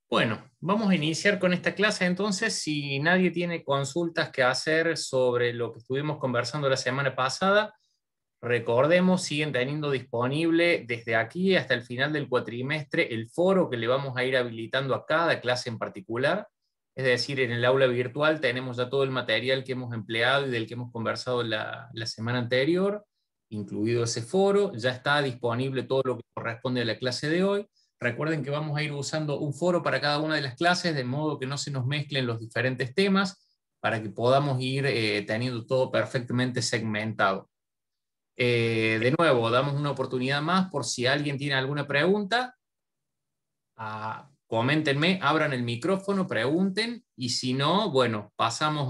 Bueno, vamos a iniciar con esta clase entonces. Si nadie tiene consultas que hacer sobre lo que estuvimos conversando la semana pasada, recordemos, siguen teniendo disponible desde aquí hasta el final del cuatrimestre el foro que le vamos a ir habilitando a cada clase en particular. Es decir, en el aula virtual tenemos ya todo el material que hemos empleado y del que hemos conversado la semana anterior, incluido ese foro. Ya está disponible todo lo que corresponde a la clase de hoy. Recuerden que vamos a ir usando un foro para cada una de las clases, de modo que no se nos mezclen los diferentes temas, para que podamos ir teniendo todo perfectamente segmentado. De nuevo, damos una oportunidad más por si alguien tiene alguna pregunta. Coméntenme, abran el micrófono, pregunten, y si no, bueno, pasamos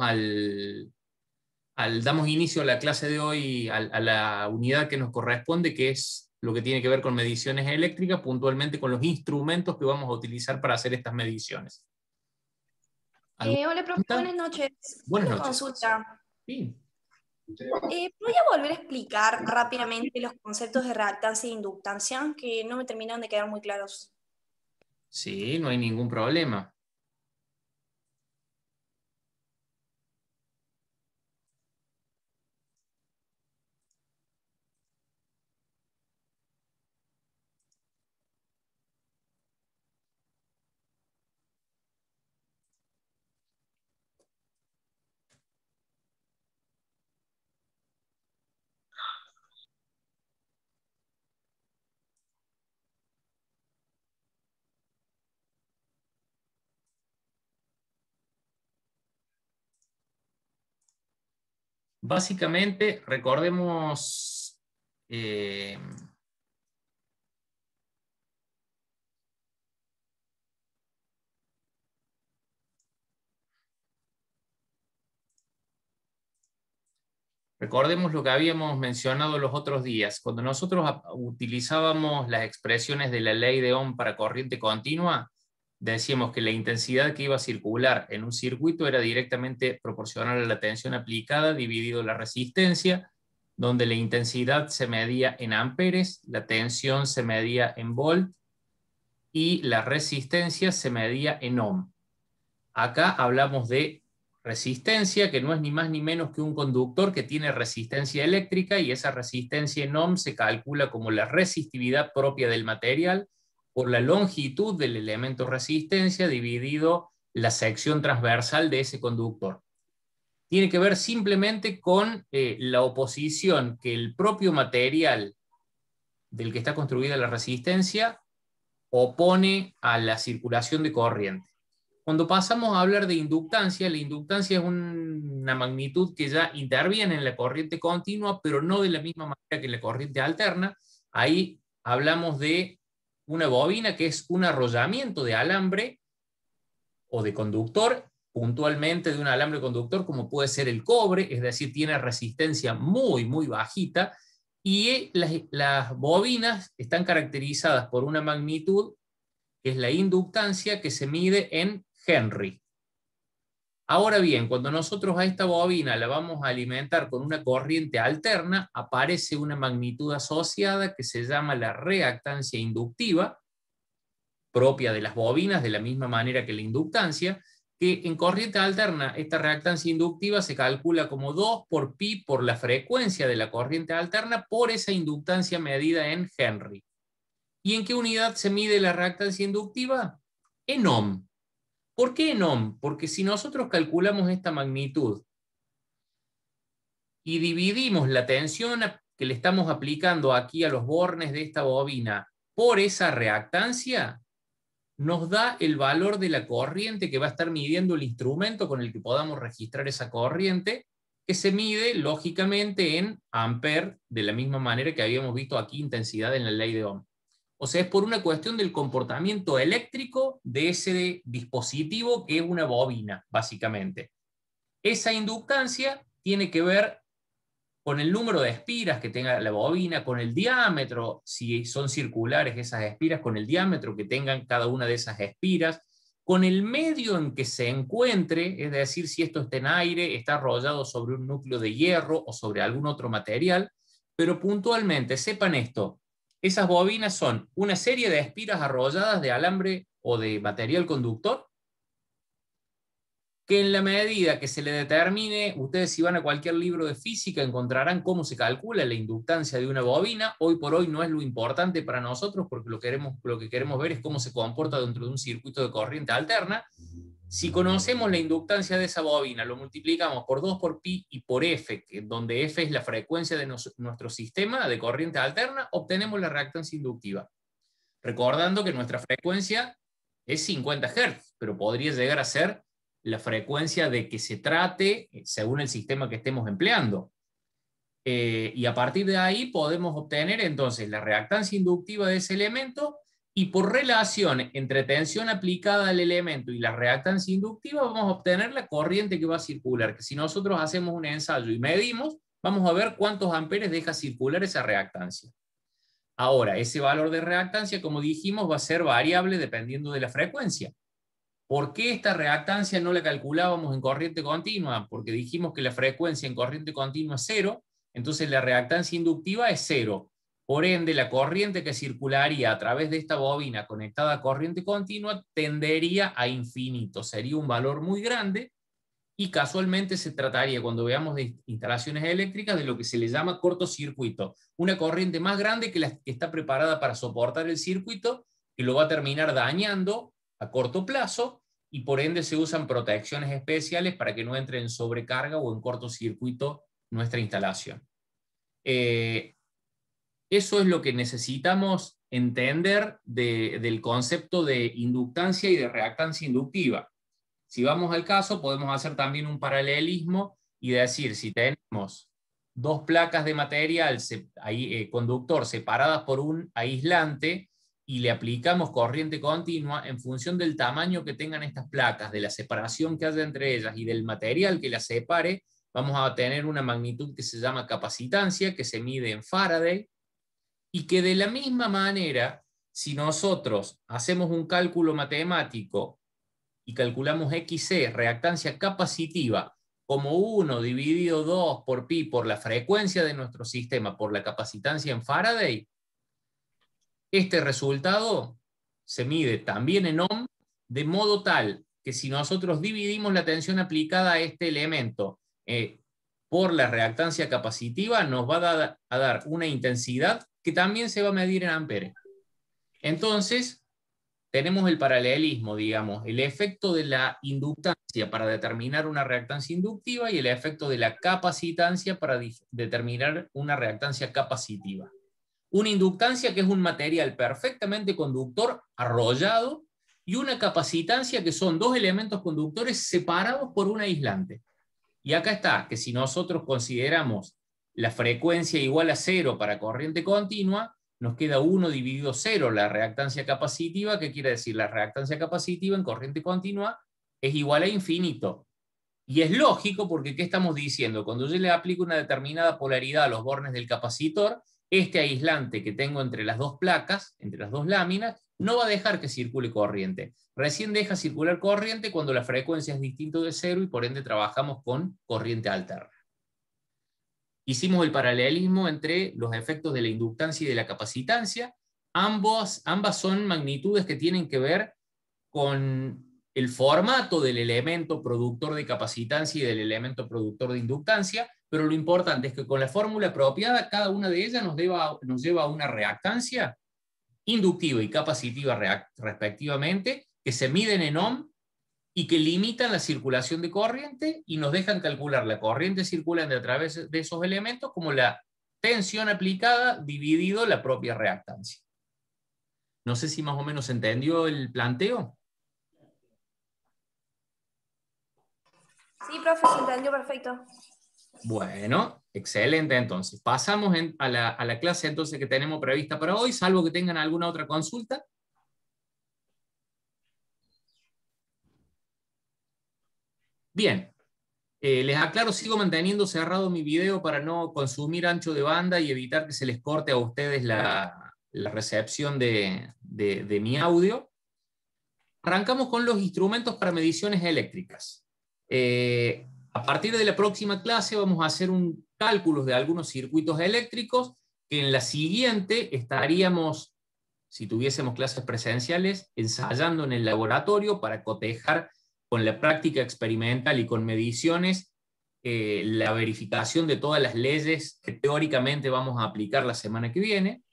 damos inicio a la clase de hoy, a la unidad que nos corresponde, que es lo que tiene que ver con mediciones eléctricas, puntualmente con los instrumentos que vamos a utilizar para hacer estas mediciones. Hola, profe, ¿Pregunta? buenas noches. Buenas Una noches. consulta. Sí. ¿Podría volver a explicar rápidamente los conceptos de reactancia e inductancia que no me terminaron de quedar muy claros? Sí, no hay ningún problema. Básicamente, recordemos, recordemos lo que habíamos mencionado los otros días. Cuando nosotros utilizábamos las expresiones de la ley de Ohm para corriente continua, decíamos que la intensidad que iba a circular en un circuito era directamente proporcional a la tensión aplicada dividido la resistencia, donde la intensidad se medía en amperes, la tensión se medía en volt y la resistencia se medía en ohm. Acá hablamos de resistencia, que no es ni más ni menos que un conductor que tiene resistencia eléctrica, y esa resistencia en ohm se calcula como la resistividad propia del material por la longitud del elemento resistencia dividido la sección transversal de ese conductor. Tiene que ver simplemente con la oposición que el propio material del que está construida la resistencia opone a la circulación de corriente. Cuando pasamos a hablar de inductancia, la inductancia es una magnitud que ya interviene en la corriente continua, pero no de la misma manera que la corriente alterna. Ahí hablamos de una bobina que es un arrollamiento de alambre o de conductor, puntualmente de un alambre conductor como puede ser el cobre, es decir, tiene resistencia muy, muy bajita, y las bobinas están caracterizadas por una magnitud que es la inductancia, que se mide en Henry. Ahora bien, cuando nosotros a esta bobina la vamos a alimentar con una corriente alterna, aparece una magnitud asociada que se llama la reactancia inductiva, propia de las bobinas, de la misma manera que la inductancia, que en corriente alterna esta reactancia inductiva se calcula como 2 por pi por la frecuencia de la corriente alterna por esa inductancia medida en Henry. ¿Y en qué unidad se mide la reactancia inductiva? En ohm. ¿Por qué en ohm? Porque si nosotros calculamos esta magnitud y dividimos la tensión que le estamos aplicando aquí a los bornes de esta bobina por esa reactancia, nos da el valor de la corriente que va a estar midiendo el instrumento con el que podamos registrar esa corriente, que se mide lógicamente en amper, de la misma manera que habíamos visto aquí intensidad en la ley de Ohm. O sea, es por una cuestión del comportamiento eléctrico de ese dispositivo que es una bobina, básicamente. Esa inductancia tiene que ver con el número de espiras que tenga la bobina, con el diámetro, si son circulares esas espiras, con el diámetro que tengan cada una de esas espiras, con el medio en que se encuentre, es decir, si esto está en aire, está arrollado sobre un núcleo de hierro o sobre algún otro material, pero puntualmente, sepan esto, esas bobinas son una serie de espiras arrolladas de alambre o de material conductor, que en la medida que se le determine, ustedes si van a cualquier libro de física encontrarán cómo se calcula la inductancia de una bobina. Hoy por hoy no es lo importante para nosotros, porque lo que queremos ver es cómo se comporta dentro de un circuito de corriente alterna. Si conocemos la inductancia de esa bobina, lo multiplicamos por 2 por pi y por F, donde F es la frecuencia de nuestro sistema de corriente alterna, obtenemos la reactancia inductiva. Recordando que nuestra frecuencia es 50 Hz, pero podría llegar a ser la frecuencia de que se trate según el sistema que estemos empleando. Y a partir de ahí podemos obtener entonces la reactancia inductiva de ese elemento, y por relación entre tensión aplicada al elemento y la reactancia inductiva vamos a obtener la corriente que va a circular, que si nosotros hacemos un ensayo y medimos, vamos a ver cuántos amperes deja circular esa reactancia. Ahora, ese valor de reactancia, como dijimos, va a ser variable dependiendo de la frecuencia. ¿Por qué esta reactancia no la calculábamos en corriente continua? Porque dijimos que la frecuencia en corriente continua es 0, entonces la reactancia inductiva es 0. Por ende, la corriente que circularía a través de esta bobina conectada a corriente continua tendería a infinito. Sería un valor muy grande, y casualmente se trataría, cuando veamos de instalaciones eléctricas, de lo que se le llama cortocircuito. Una corriente más grande que la que está preparada para soportar el circuito, que lo va a terminar dañando a corto plazo, y por ende se usan protecciones especiales para que no entre en sobrecarga o en cortocircuito nuestra instalación. Eso es lo que necesitamos entender del concepto de inductancia y de reactancia inductiva. Si vamos al caso, podemos hacer también un paralelismo y decir, si tenemos dos placas de material conductor separadas por un aislante y le aplicamos corriente continua, en función del tamaño que tengan estas placas, de la separación que haya entre ellas y del material que las separe, vamos a tener una magnitud que se llama capacitancia, que se mide en Faraday, y que de la misma manera, si nosotros hacemos un cálculo matemático y calculamos XC, reactancia capacitiva, como 1 dividido 2 por pi por la frecuencia de nuestro sistema por la capacitancia en Faraday, este resultado se mide también en ohm, de modo tal que si nosotros dividimos la tensión aplicada a este elemento por la reactancia capacitiva, nos va a dar una intensidad que también se va a medir en amperes. Entonces, tenemos el paralelismo, digamos, el efecto de la inductancia para determinar una reactancia inductiva y el efecto de la capacitancia para determinar una reactancia capacitiva. Una inductancia que es un material perfectamente conductor, arrollado, y una capacitancia que son dos elementos conductores separados por un aislante. Y acá está, que si nosotros consideramos la frecuencia igual a 0 para corriente continua, nos queda 1 dividido 0, la reactancia capacitiva, que quiere decir la reactancia capacitiva en corriente continua es igual a infinito. Y es lógico porque ¿qué estamos diciendo? Cuando yo le aplico una determinada polaridad a los bornes del capacitor, este aislante que tengo entre las dos placas, entre las dos láminas, no va a dejar que circule corriente. Recién deja circular corriente cuando la frecuencia es distinta de 0 y por ende trabajamos con corriente alterna. Hicimos el paralelismo entre los efectos de la inductancia y de la capacitancia. Ambas son magnitudes que tienen que ver con el formato del elemento productor de capacitancia y del elemento productor de inductancia, pero lo importante es que con la fórmula apropiada, cada una de ellas nos lleva a una reactancia inductiva y capacitiva respectivamente, que se miden en ohm y que limitan la circulación de corriente y nos dejan calcular la corriente circulante a través de esos elementos como la tensión aplicada dividido la propia reactancia. No sé si más o menos se entendió el planteo. Sí, profe, se entendió perfecto. Bueno, excelente entonces. Pasamos a la clase entonces que tenemos prevista para hoy, salvo que tengan alguna otra consulta. Bien, les aclaro, sigo manteniendo cerrado mi video para no consumir ancho de banda y evitar que se les corte a ustedes la recepción de mi audio. Arrancamos con los instrumentos para mediciones eléctricas. A partir de la próxima clase vamos a hacer un cálculo de algunos circuitos eléctricos que en la siguiente estaríamos si tuviésemos clases presenciales, ensayando en el laboratorio para cotejar con la práctica experimental y con mediciones la verificación de todas las leyes que teóricamente vamos a aplicar la semana que viene.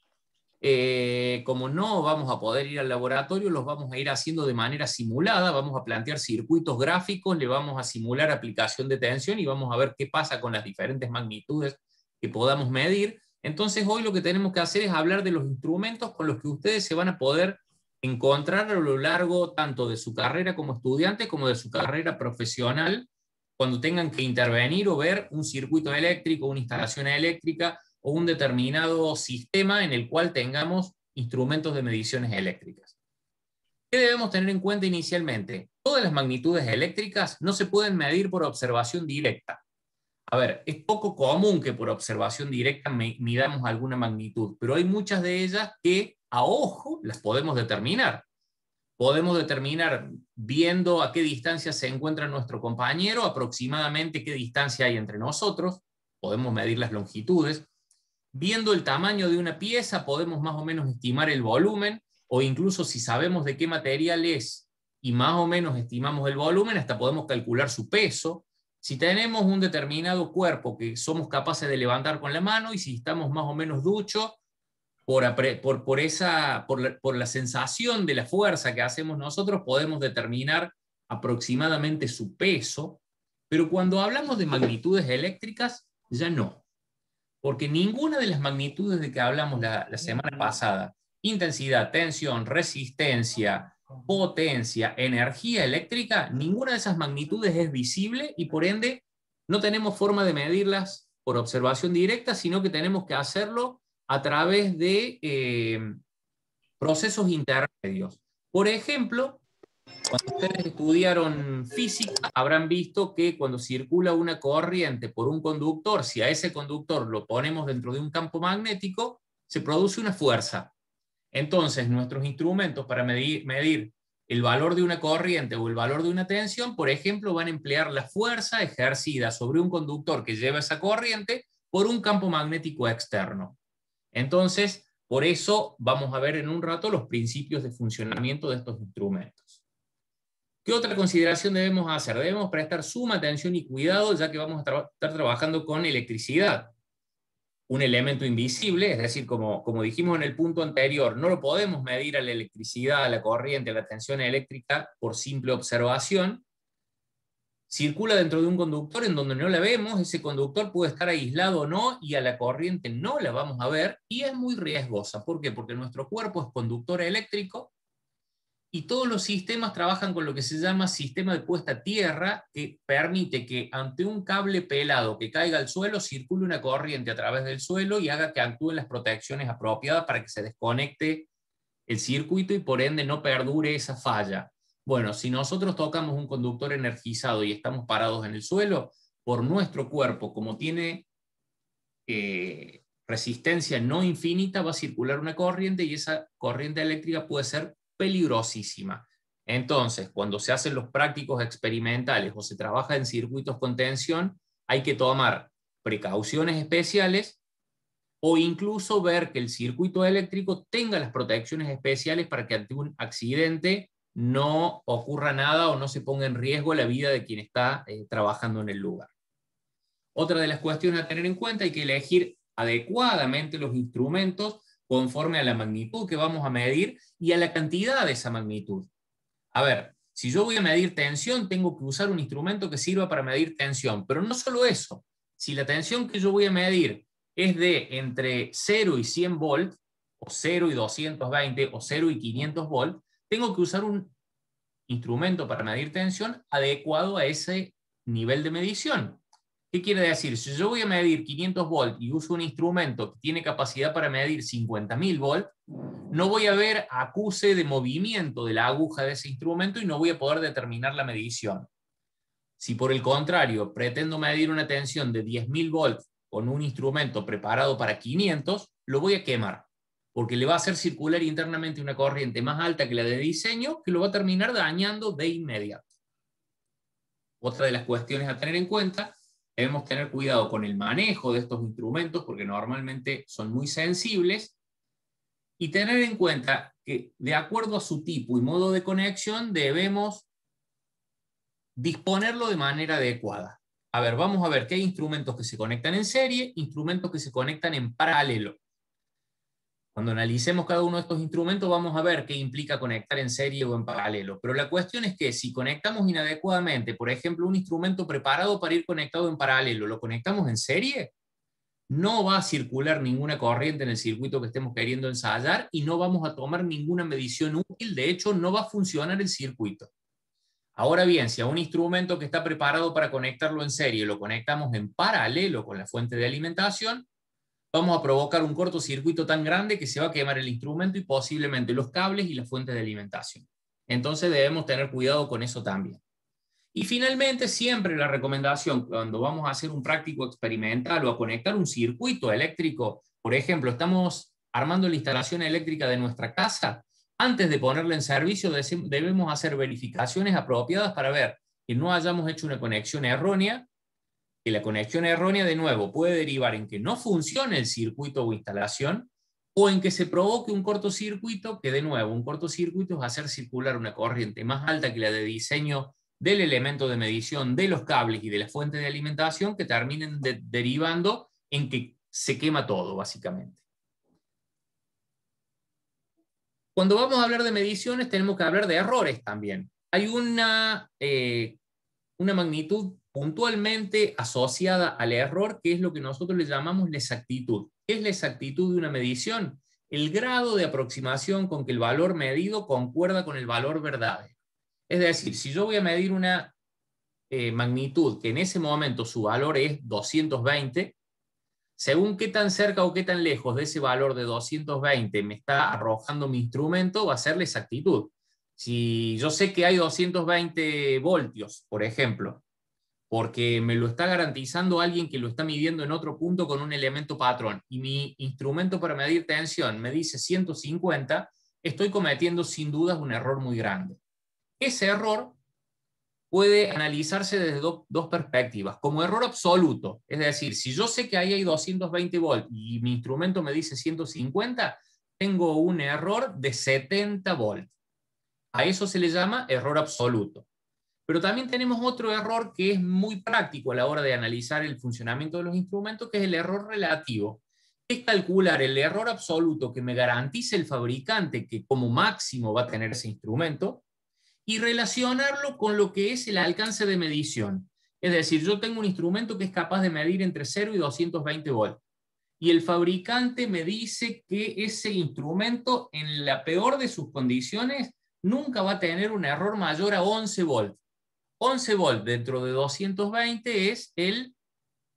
Como no vamos a poder ir al laboratorio, los vamos a ir haciendo de manera simulada, vamos a plantear circuitos gráficos, le vamos a simular aplicación de tensión y vamos a ver qué pasa con las diferentes magnitudes que podamos medir. Entonces hoy lo que tenemos que hacer es hablar de los instrumentos con los que ustedes se van a poder encontrar a lo largo tanto de su carrera como estudiante como de su carrera profesional, cuando tengan que intervenir o ver un circuito eléctrico, una instalación eléctrica, o un determinado sistema en el cual tengamos instrumentos de mediciones eléctricas. ¿Qué debemos tener en cuenta inicialmente? Todas las magnitudes eléctricas no se pueden medir por observación directa. A ver, es poco común que por observación directa midamos alguna magnitud, pero hay muchas de ellas que a ojo las podemos determinar. Podemos determinar viendo a qué distancia se encuentra nuestro compañero, aproximadamente qué distancia hay entre nosotros, podemos medir las longitudes. Viendo el tamaño de una pieza podemos más o menos estimar el volumen, o incluso si sabemos de qué material es y más o menos estimamos el volumen, hasta podemos calcular su peso. Si tenemos un determinado cuerpo que somos capaces de levantar con la mano y si estamos más o menos duchos, por la sensación de la fuerza que hacemos nosotros, podemos determinar aproximadamente su peso, pero cuando hablamos de magnitudes eléctricas, ya no. Porque ninguna de las magnitudes de que hablamos la semana pasada, intensidad, tensión, resistencia, potencia, energía eléctrica, ninguna de esas magnitudes es visible y por ende no tenemos forma de medirlas por observación directa, sino que tenemos que hacerlo a través de procesos intermedios. Por ejemplo, cuando ustedes estudiaron física, habrán visto que cuando circula una corriente por un conductor, si a ese conductor lo ponemos dentro de un campo magnético, se produce una fuerza. Entonces, nuestros instrumentos para medir el valor de una corriente o el valor de una tensión, por ejemplo, van a emplear la fuerza ejercida sobre un conductor que lleva esa corriente por un campo magnético externo. Entonces, por eso vamos a ver en un rato los principios de funcionamiento de estos instrumentos. ¿Qué otra consideración debemos hacer? Debemos prestar suma atención y cuidado, ya que vamos a estar trabajando con electricidad. Un elemento invisible, es decir, como dijimos en el punto anterior, no lo podemos medir a la electricidad, a la corriente, a la tensión eléctrica por simple observación. Circula dentro de un conductor en donde no la vemos, ese conductor puede estar aislado o no, y a la corriente no la vamos a ver, y es muy riesgosa. ¿Por qué? Porque nuestro cuerpo es conductor eléctrico, y todos los sistemas trabajan con lo que se llama sistema de puesta a tierra, que permite que ante un cable pelado que caiga al suelo, circule una corriente a través del suelo y haga que actúen las protecciones apropiadas para que se desconecte el circuito y por ende no perdure esa falla. Bueno, si nosotros tocamos un conductor energizado y estamos parados en el suelo, por nuestro cuerpo, como tiene resistencia no infinita, va a circular una corriente y esa corriente eléctrica puede ser peligrosísima. Entonces, cuando se hacen los prácticos experimentales o se trabaja en circuitos con tensión, hay que tomar precauciones especiales o incluso ver que el circuito eléctrico tenga las protecciones especiales para que ante un accidente no ocurra nada o no se ponga en riesgo la vida de quien está trabajando en el lugar. Otra de las cuestiones a tener en cuenta, hay que elegir adecuadamente los instrumentos conforme a la magnitud que vamos a medir y a la cantidad de esa magnitud. A ver, si yo voy a medir tensión, tengo que usar un instrumento que sirva para medir tensión, pero no solo eso. Si la tensión que yo voy a medir es de entre 0 y 100 volts, o 0 y 220, o 0 y 500 volts, tengo que usar un instrumento para medir tensión adecuado a ese nivel de medición. ¿Qué quiere decir? Si yo voy a medir 500 volts y uso un instrumento que tiene capacidad para medir 50.000 volts, no voy a ver acuse de movimiento de la aguja de ese instrumento y no voy a poder determinar la medición. Si por el contrario pretendo medir una tensión de 10.000 volts con un instrumento preparado para 500, lo voy a quemar, porque le va a hacer circular internamente una corriente más alta que la de diseño, que lo va a terminar dañando de inmediato. Otra de las cuestiones a tener en cuenta: debemos tener cuidado con el manejo de estos instrumentos porque normalmente son muy sensibles y tener en cuenta que de acuerdo a su tipo y modo de conexión debemos disponerlo de manera adecuada. A ver, vamos a ver que hay instrumentos que se conectan en serie, instrumentos que se conectan en paralelo. Cuando analicemos cada uno de estos instrumentos vamos a ver qué implica conectar en serie o en paralelo. Pero la cuestión es que si conectamos inadecuadamente, por ejemplo, un instrumento preparado para ir conectado en paralelo, ¿lo conectamos en serie? No va a circular ninguna corriente en el circuito que estemos queriendo ensayar y no vamos a tomar ninguna medición útil. De hecho, no va a funcionar el circuito. Ahora bien, si a un instrumento que está preparado para conectarlo en serie lo conectamos en paralelo con la fuente de alimentación, vamos a provocar un cortocircuito tan grande que se va a quemar el instrumento y posiblemente los cables y la fuente de alimentación. Entonces debemos tener cuidado con eso también. Y finalmente, siempre la recomendación cuando vamos a hacer un práctico experimental o a conectar un circuito eléctrico, por ejemplo, estamos armando la instalación eléctrica de nuestra casa, antes de ponerla en servicio debemos hacer verificaciones apropiadas para ver que no hayamos hecho una conexión errónea, que la conexión errónea de nuevo puede derivar en que no funcione el circuito o instalación, o en que se provoque un cortocircuito, que de nuevo un cortocircuito es hacer circular una corriente más alta que la de diseño del elemento de medición, de los cables y de la fuente de alimentación, que terminen derivando en que se quema todo, básicamente. Cuando vamos a hablar de mediciones, tenemos que hablar de errores también. Hay una magnitud puntualmente asociada al error, que es lo que nosotros le llamamos la exactitud. ¿Qué es la exactitud de una medición? El grado de aproximación con que el valor medido concuerda con el valor verdadero. Es decir, si yo voy a medir una magnitud que en ese momento su valor es 220, según qué tan cerca o qué tan lejos de ese valor de 220 me está arrojando mi instrumento, va a ser la exactitud. Si yo sé que hay 220 voltios, por ejemplo, porque me lo está garantizando alguien que lo está midiendo en otro punto con un elemento patrón, y mi instrumento para medir tensión me dice 150, estoy cometiendo sin dudas un error muy grande. Ese error puede analizarse desde dos perspectivas. Como error absoluto, es decir, si yo sé que ahí hay 220 volts y mi instrumento me dice 150, tengo un error de 70 volts. A eso se le llama error absoluto. Pero también tenemos otro error que es muy práctico a la hora de analizar el funcionamiento de los instrumentos, que es el error relativo. Es calcular el error absoluto que me garantice el fabricante que como máximo va a tener ese instrumento, y relacionarlo con lo que es el alcance de medición. Es decir, yo tengo un instrumento que es capaz de medir entre 0 y 220 volts. Y el fabricante me dice que ese instrumento, en la peor de sus condiciones, nunca va a tener un error mayor a 11 volts. 11 volts dentro de 220 es el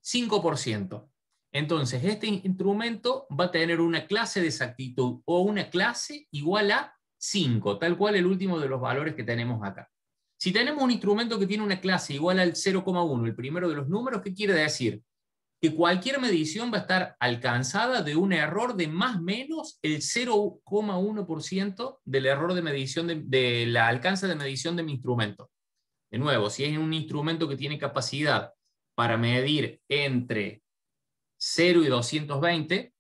5%. Entonces, este instrumento va a tener una clase de exactitud o una clase igual a 5, tal cual el último de los valores que tenemos acá. Si tenemos un instrumento que tiene una clase igual al 0,1, el primero de los números, ¿qué quiere decir? Que cualquier medición va a estar alcanzada de un error de más o menos el 0,1% del error de medición de la alcance de medición de mi instrumento. De nuevo, si es un instrumento que tiene capacidad para medir entre 0 y 220,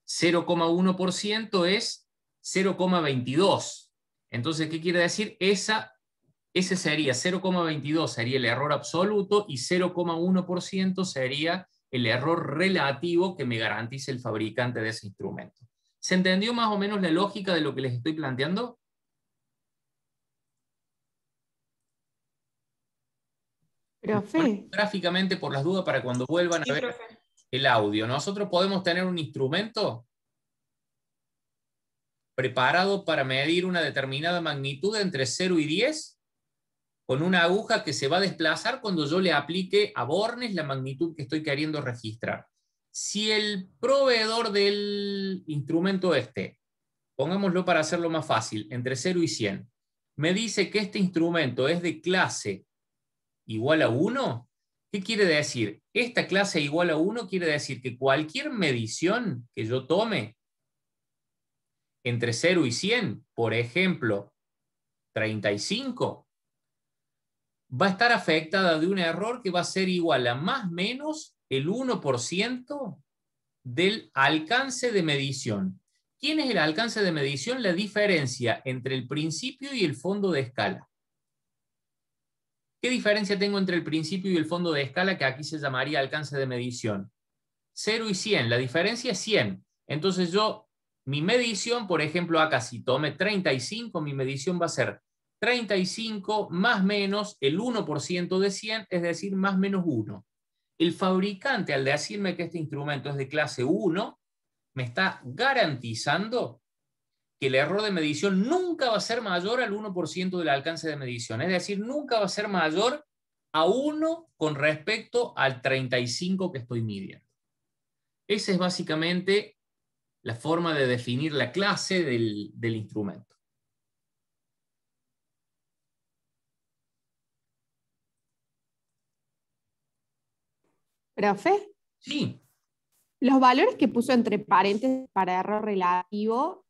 0,1% es 0,22. Entonces, ¿qué quiere decir? Ese sería 0,22 sería el error absoluto y 0,1% sería el error relativo que me garantice el fabricante de ese instrumento. ¿Se entendió más o menos la lógica de lo que les estoy planteando? Profe. Gráficamente, por las dudas, para cuando vuelvan a ver el audio. Nosotros podemos tener un instrumento preparado para medir una determinada magnitud entre 0 y 10, con una aguja que se va a desplazar cuando yo le aplique a bornes la magnitud que estoy queriendo registrar. Si el proveedor del instrumento pongámoslo para hacerlo más fácil, entre 0 y 100, me dice que este instrumento es de clase igual a 1, ¿qué quiere decir? Esta clase igual a 1 quiere decir que cualquier medición que yo tome entre 0 y 100, por ejemplo, 35, va a estar afectada de un error que va a ser igual a más o menos el 1% del alcance de medición. ¿Quién es el alcance de medición? La diferencia entre el principio y el fondo de escala. ¿Qué diferencia tengo entre el principio y el fondo de escala, que aquí se llamaría alcance de medición? 0 y 100. La diferencia es 100. Entonces mi medición, por ejemplo, acá si tome 35, mi medición va a ser 35 más menos el 1% de 100, es decir, más menos 1. El fabricante, al decirme que este instrumento es de clase 1, me está garantizando que el error de medición nunca va a ser mayor al 1% del alcance de medición. Es decir, nunca va a ser mayor a 1 con respecto al 35 que estoy midiendo. Esa es básicamente la forma de definir la clase del instrumento. Profe, Sí. los valores que puso entre paréntesis para error relativo,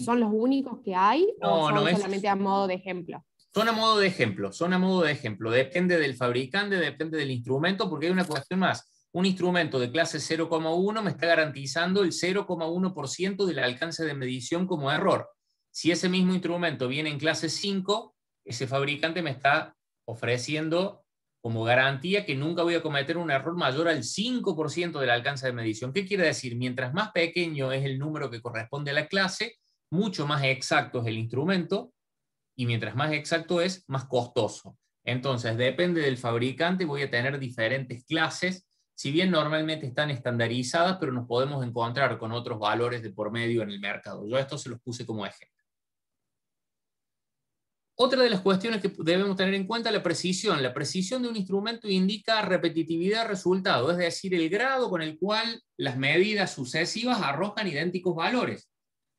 ¿son los únicos que hay o son solamente a modo de ejemplo? Son a modo de ejemplo, son a modo de ejemplo. Depende del fabricante, depende del instrumento, porque hay una cuestión más. Un instrumento de clase 0,1 me está garantizando el 0,1% del alcance de medición como error. Si ese mismo instrumento viene en clase 5, ese fabricante me está ofreciendo como garantía que nunca voy a cometer un error mayor al 5% del alcance de medición. ¿Qué quiere decir? Mientras más pequeño es el número que corresponde a la clase, mucho más exacto es el instrumento, y mientras más exacto es, más costoso. Entonces, depende del fabricante, voy a tener diferentes clases, si bien normalmente están estandarizadas, pero nos podemos encontrar con otros valores de por medio en el mercado. Yo esto se los puse como ejemplo. Otra de las cuestiones que debemos tener en cuenta es la precisión. La precisión de un instrumento indica repetitividad de resultado, es decir, el grado con el cual las medidas sucesivas arrojan idénticos valores.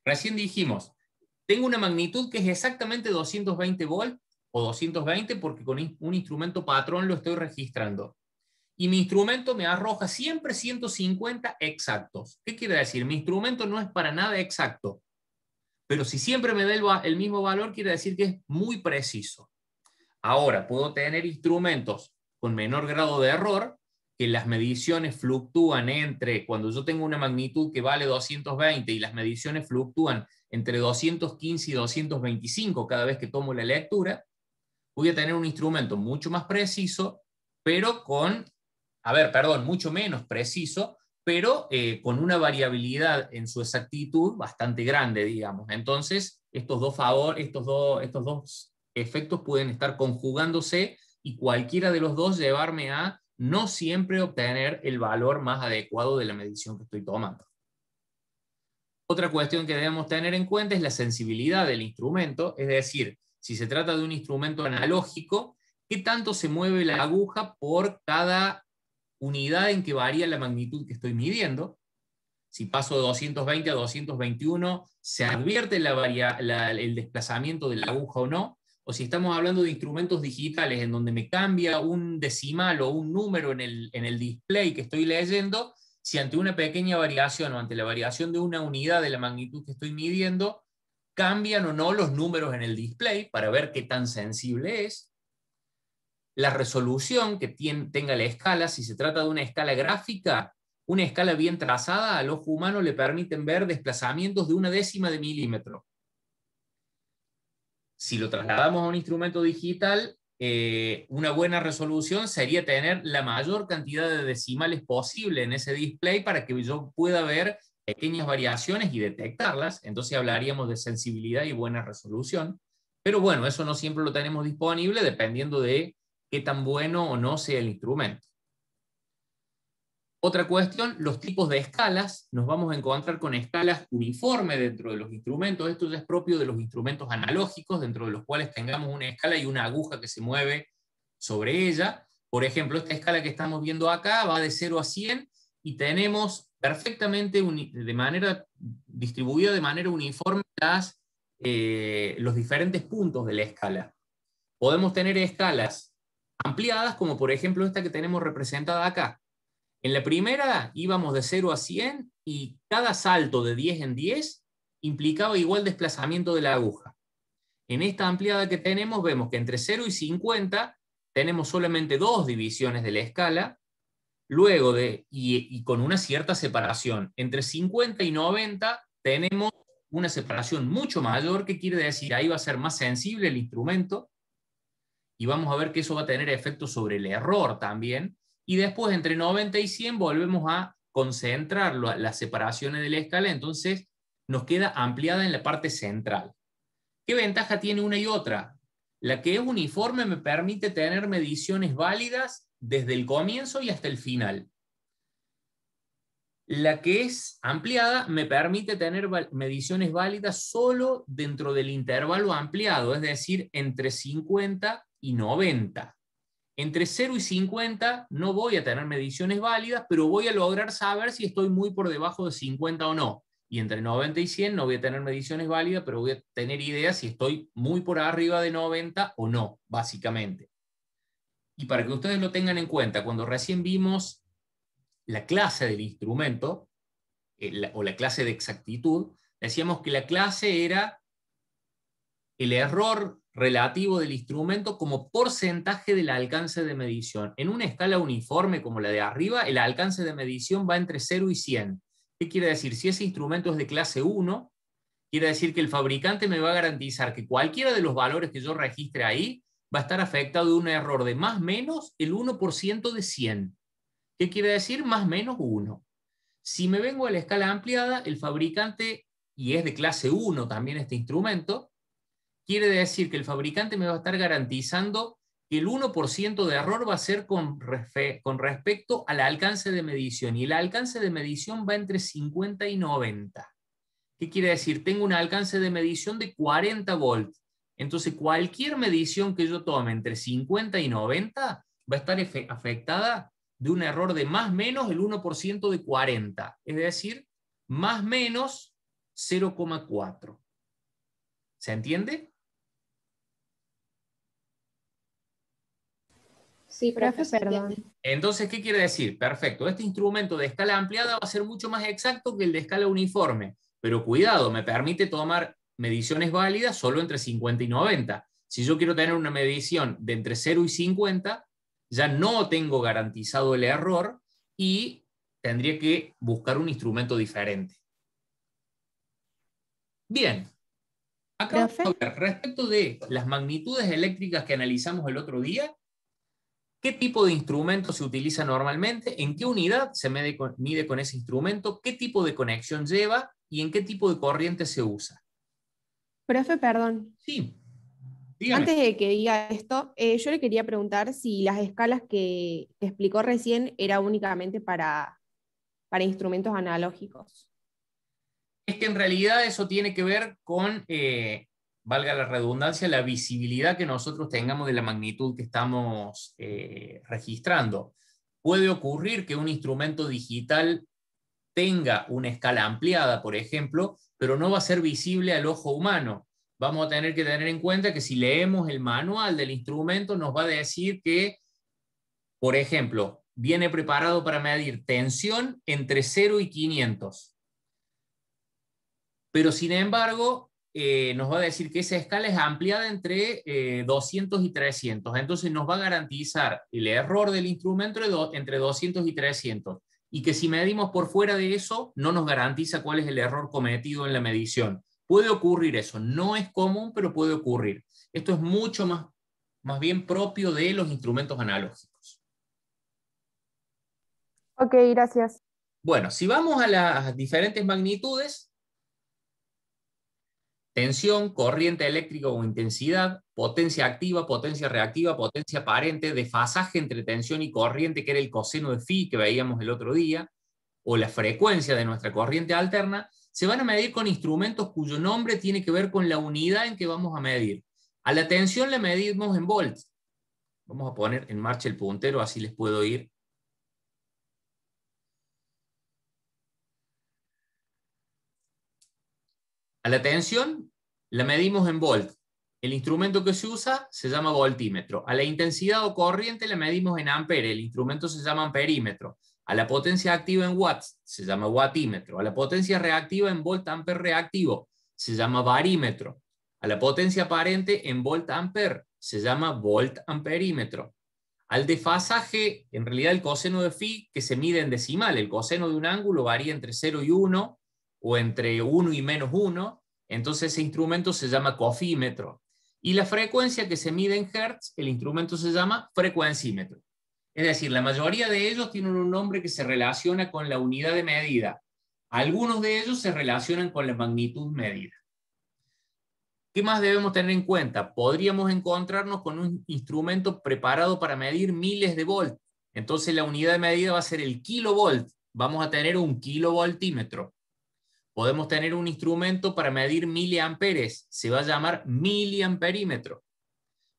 Recién dijimos, tengo una magnitud que es exactamente 220 volt o 220 porque con un instrumento patrón lo estoy registrando. Y mi instrumento me arroja siempre 150 exactos. ¿Qué quiere decir? Mi instrumento no es para nada exacto. Pero si siempre me da el mismo valor, quiere decir que es muy preciso. Ahora, puedo tener instrumentos con menor grado de error, que las mediciones fluctúan entre, cuando yo tengo una magnitud que vale 220 y las mediciones fluctúan entre 215 y 225 cada vez que tomo la lectura, voy a tener un instrumento mucho más preciso, pero mucho menos preciso, pero con una variabilidad en su exactitud bastante grande, digamos. Entonces, estos dos efectos pueden estar conjugándose y cualquiera de los dos llevarme a no siempre obtener el valor más adecuado de la medición que estoy tomando. Otra cuestión que debemos tener en cuenta es la sensibilidad del instrumento, es decir, si se trata de un instrumento analógico, ¿qué tanto se mueve la aguja por cada unidad en que varía la magnitud que estoy midiendo? Si paso de 220 a 221, ¿se advierte el desplazamiento de la aguja o no? O si estamos hablando de instrumentos digitales en donde me cambia un decimal o un número en el display que estoy leyendo, si ante una pequeña variación o ante la variación de una unidad de la magnitud que estoy midiendo, cambian o no los números en el display para ver qué tan sensible es. La resolución que tenga la escala, si se trata de una escala gráfica, una escala bien trazada al ojo humano le permiten ver desplazamientos de 1/10 de milímetro. Si lo trasladamos a un instrumento digital, una buena resolución sería tener la mayor cantidad de decimales posible en ese display para que yo pueda ver pequeñas variaciones y detectarlas. Entonces hablaríamos de sensibilidad y buena resolución. Pero bueno, eso no siempre lo tenemos disponible dependiendo de qué tan bueno o no sea el instrumento. Otra cuestión, los tipos de escalas. Nos vamos a encontrar con escalas uniformes dentro de los instrumentos. Esto ya es propio de los instrumentos analógicos, dentro de los cuales tengamos una escala y una aguja que se mueve sobre ella. Por ejemplo, esta escala que estamos viendo acá va de 0 a 100 y tenemos perfectamente distribuida de manera uniforme los diferentes puntos de la escala. Podemos tener escalas ampliadas, como por ejemplo esta que tenemos representada acá. En la primera íbamos de 0 a 100 y cada salto de 10 en 10 implicaba igual desplazamiento de la aguja. En esta ampliada que tenemos vemos que entre 0 y 50 tenemos solamente 2 divisiones de la escala, y con una cierta separación. Entre 50 y 90 tenemos una separación mucho mayor. ¿Qué quiere decir? Ahí va a ser más sensible el instrumento, y vamos a ver que eso va a tener efecto sobre el error también. Y después, entre 90 y 100, volvemos a concentrar las separaciones de la escala, entonces nos queda ampliada en la parte central. ¿Qué ventaja tiene una y otra? La que es uniforme me permite tener mediciones válidas desde el comienzo y hasta el final. La que es ampliada me permite tener mediciones válidas solo dentro del intervalo ampliado, es decir, entre 50 y 90. Entre 0 y 50 no voy a tener mediciones válidas, pero voy a lograr saber si estoy muy por debajo de 50 o no. Y entre 90 y 100 no voy a tener mediciones válidas, pero voy a tener idea si estoy muy por arriba de 90 o no, básicamente. Y para que ustedes lo tengan en cuenta, cuando recién vimos la clase del instrumento, o la clase de exactitud, decíamos que la clase era el error relativo del instrumento como porcentaje del alcance de medición. En una escala uniforme como la de arriba, el alcance de medición va entre 0 y 100. ¿Qué quiere decir? Si ese instrumento es de clase 1, quiere decir que el fabricante me va a garantizar que cualquiera de los valores que yo registre ahí va a estar afectado de un error de más o menos el 1% de 100. ¿Qué quiere decir? Más o menos 1. Si me vengo a la escala ampliada, el fabricante, y es de clase 1 también este instrumento, quiere decir que el fabricante me va a estar garantizando que el 1% de error va a ser con respecto al alcance de medición, y el alcance de medición va entre 50 y 90. ¿Qué quiere decir? Tengo un alcance de medición de 40 volts. Entonces, cualquier medición que yo tome entre 50 y 90 va a estar afectada de un error de más o menos el 1% de 40, es decir, más o menos 0,4. ¿Se entiende? Sí, profe, perdón. Entonces, ¿qué quiere decir? Perfecto, este instrumento de escala ampliada va a ser mucho más exacto que el de escala uniforme, pero cuidado, me permite tomar mediciones válidas solo entre 50 y 90. Si yo quiero tener una medición de entre 0 y 50, ya no tengo garantizado el error y tendría que buscar un instrumento diferente. Bien. Acá vamos a ver, respecto de las magnitudes eléctricas que analizamos el otro día, ¿qué tipo de instrumento se utiliza normalmente? ¿En qué unidad se mide con ese instrumento? ¿Qué tipo de conexión lleva? ¿Y en qué tipo de corriente se usa? Profe, perdón. Sí. Dígame. Antes de que diga esto, yo le quería preguntar si las escalas que explicó recién era únicamente para instrumentos analógicos. Es que en realidad eso tiene que ver con, valga la redundancia, la visibilidad que nosotros tengamos de la magnitud que estamos registrando. Puede ocurrir que un instrumento digital tenga una escala ampliada, por ejemplo, pero no va a ser visible al ojo humano. Vamos a tener que tener en cuenta que si leemos el manual del instrumento nos va a decir que, por ejemplo, viene preparado para medir tensión entre 0 y 500. Pero sin embargo, nos va a decir que esa escala es ampliada entre 200 y 300. Entonces nos va a garantizar el error del instrumento entre 200 y 300. Y que si medimos por fuera de eso, no nos garantiza cuál es el error cometido en la medición. Puede ocurrir eso, no es común, pero puede ocurrir. Esto es mucho más bien propio de los instrumentos analógicos. Ok, gracias. Bueno, si vamos a las diferentes magnitudes, tensión, corriente eléctrica o intensidad, potencia activa, potencia reactiva, potencia aparente, desfasaje entre tensión y corriente, que era el coseno de phi que veíamos el otro día, o la frecuencia de nuestra corriente alterna, se van a medir con instrumentos cuyo nombre tiene que ver con la unidad en que vamos a medir. A la tensión la medimos en volts. Vamos a poner en marcha el puntero, así les puedo ir. A la tensión la medimos en volt. El instrumento que se usa se llama voltímetro. A la intensidad o corriente la medimos en ampere. El instrumento se llama amperímetro. A la potencia activa en watts se llama wattímetro. A la potencia reactiva en volt-ampere reactivo se llama barímetro. A la potencia aparente en volt-ampere se llama volt-amperímetro. Al desfasaje, en realidad el coseno de phi, que se mide en decimal, el coseno de un ángulo varía entre 0 y 1, o entre 1 y menos 1, Entonces ese instrumento se llama cofímetro. Y la frecuencia que se mide en hertz, el instrumento se llama frecuencímetro. Es decir, la mayoría de ellos tienen un nombre que se relaciona con la unidad de medida. Algunos de ellos se relacionan con la magnitud medida. ¿Qué más debemos tener en cuenta? Podríamos encontrarnos con un instrumento preparado para medir miles de volts. Entonces la unidad de medida va a ser el kilovolt. Vamos a tener un kilovoltímetro. Podemos tener un instrumento para medir miliamperes. Se va a llamar miliamperímetro.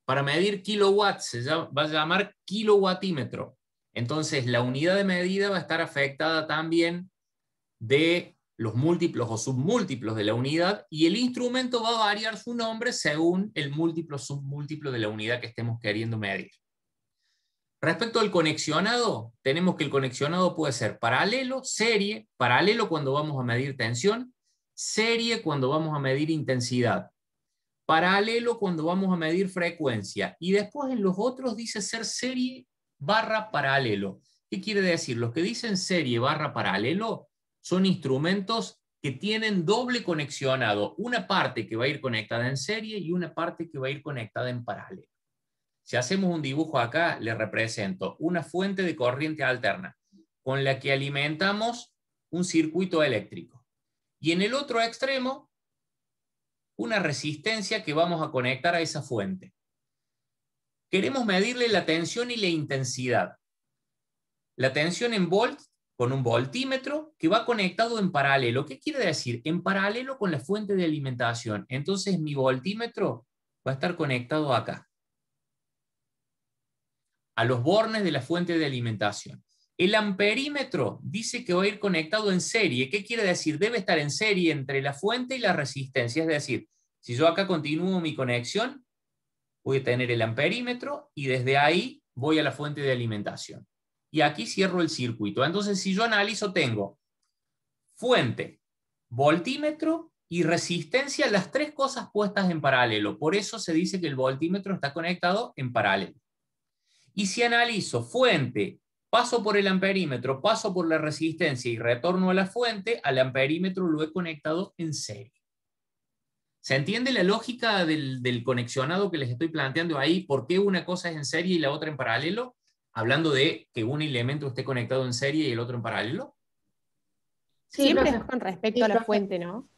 Para medir kilowatts se va a llamar kilowattímetro. Entonces la unidad de medida va a estar afectada también de los múltiplos o submúltiplos de la unidad, y el instrumento va a variar su nombre según el múltiplo submúltiplo de la unidad que estemos queriendo medir. Respecto al conexionado, tenemos que el conexionado puede ser paralelo, serie, paralelo cuando vamos a medir tensión, serie cuando vamos a medir intensidad, paralelo cuando vamos a medir frecuencia, y después en los otros dice ser serie barra paralelo. ¿Qué quiere decir? Los que dicen serie barra paralelo son instrumentos que tienen doble conexionado, una parte que va a ir conectada en serie y una parte que va a ir conectada en paralelo. Si hacemos un dibujo acá, le represento una fuente de corriente alterna con la que alimentamos un circuito eléctrico. Y en el otro extremo, una resistencia que vamos a conectar a esa fuente. Queremos medirle la tensión y la intensidad. La tensión en volts con un voltímetro que va conectado en paralelo. ¿Qué quiere decir? En paralelo con la fuente de alimentación. Entonces mi voltímetro va a estar conectado acá, a los bornes de la fuente de alimentación. El amperímetro dice que va a ir conectado en serie. ¿Qué quiere decir? Debe estar en serie entre la fuente y la resistencia. Es decir, si yo acá continúo mi conexión, voy a tener el amperímetro y desde ahí voy a la fuente de alimentación. Y aquí cierro el circuito. Entonces, si yo analizo, tengo fuente, voltímetro y resistencia, las tres cosas puestas en paralelo. Por eso se dice que el voltímetro está conectado en paralelo. Y si analizo fuente, paso por el amperímetro, paso por la resistencia y retorno a la fuente, al amperímetro lo he conectado en serie. ¿Se entiende la lógica del conexionado que les estoy planteando ahí? ¿Por qué una cosa es en serie y la otra en paralelo? Hablando de que un elemento esté conectado en serie y el otro en paralelo. Sí, siempre es con respecto a la fuente, ¿no?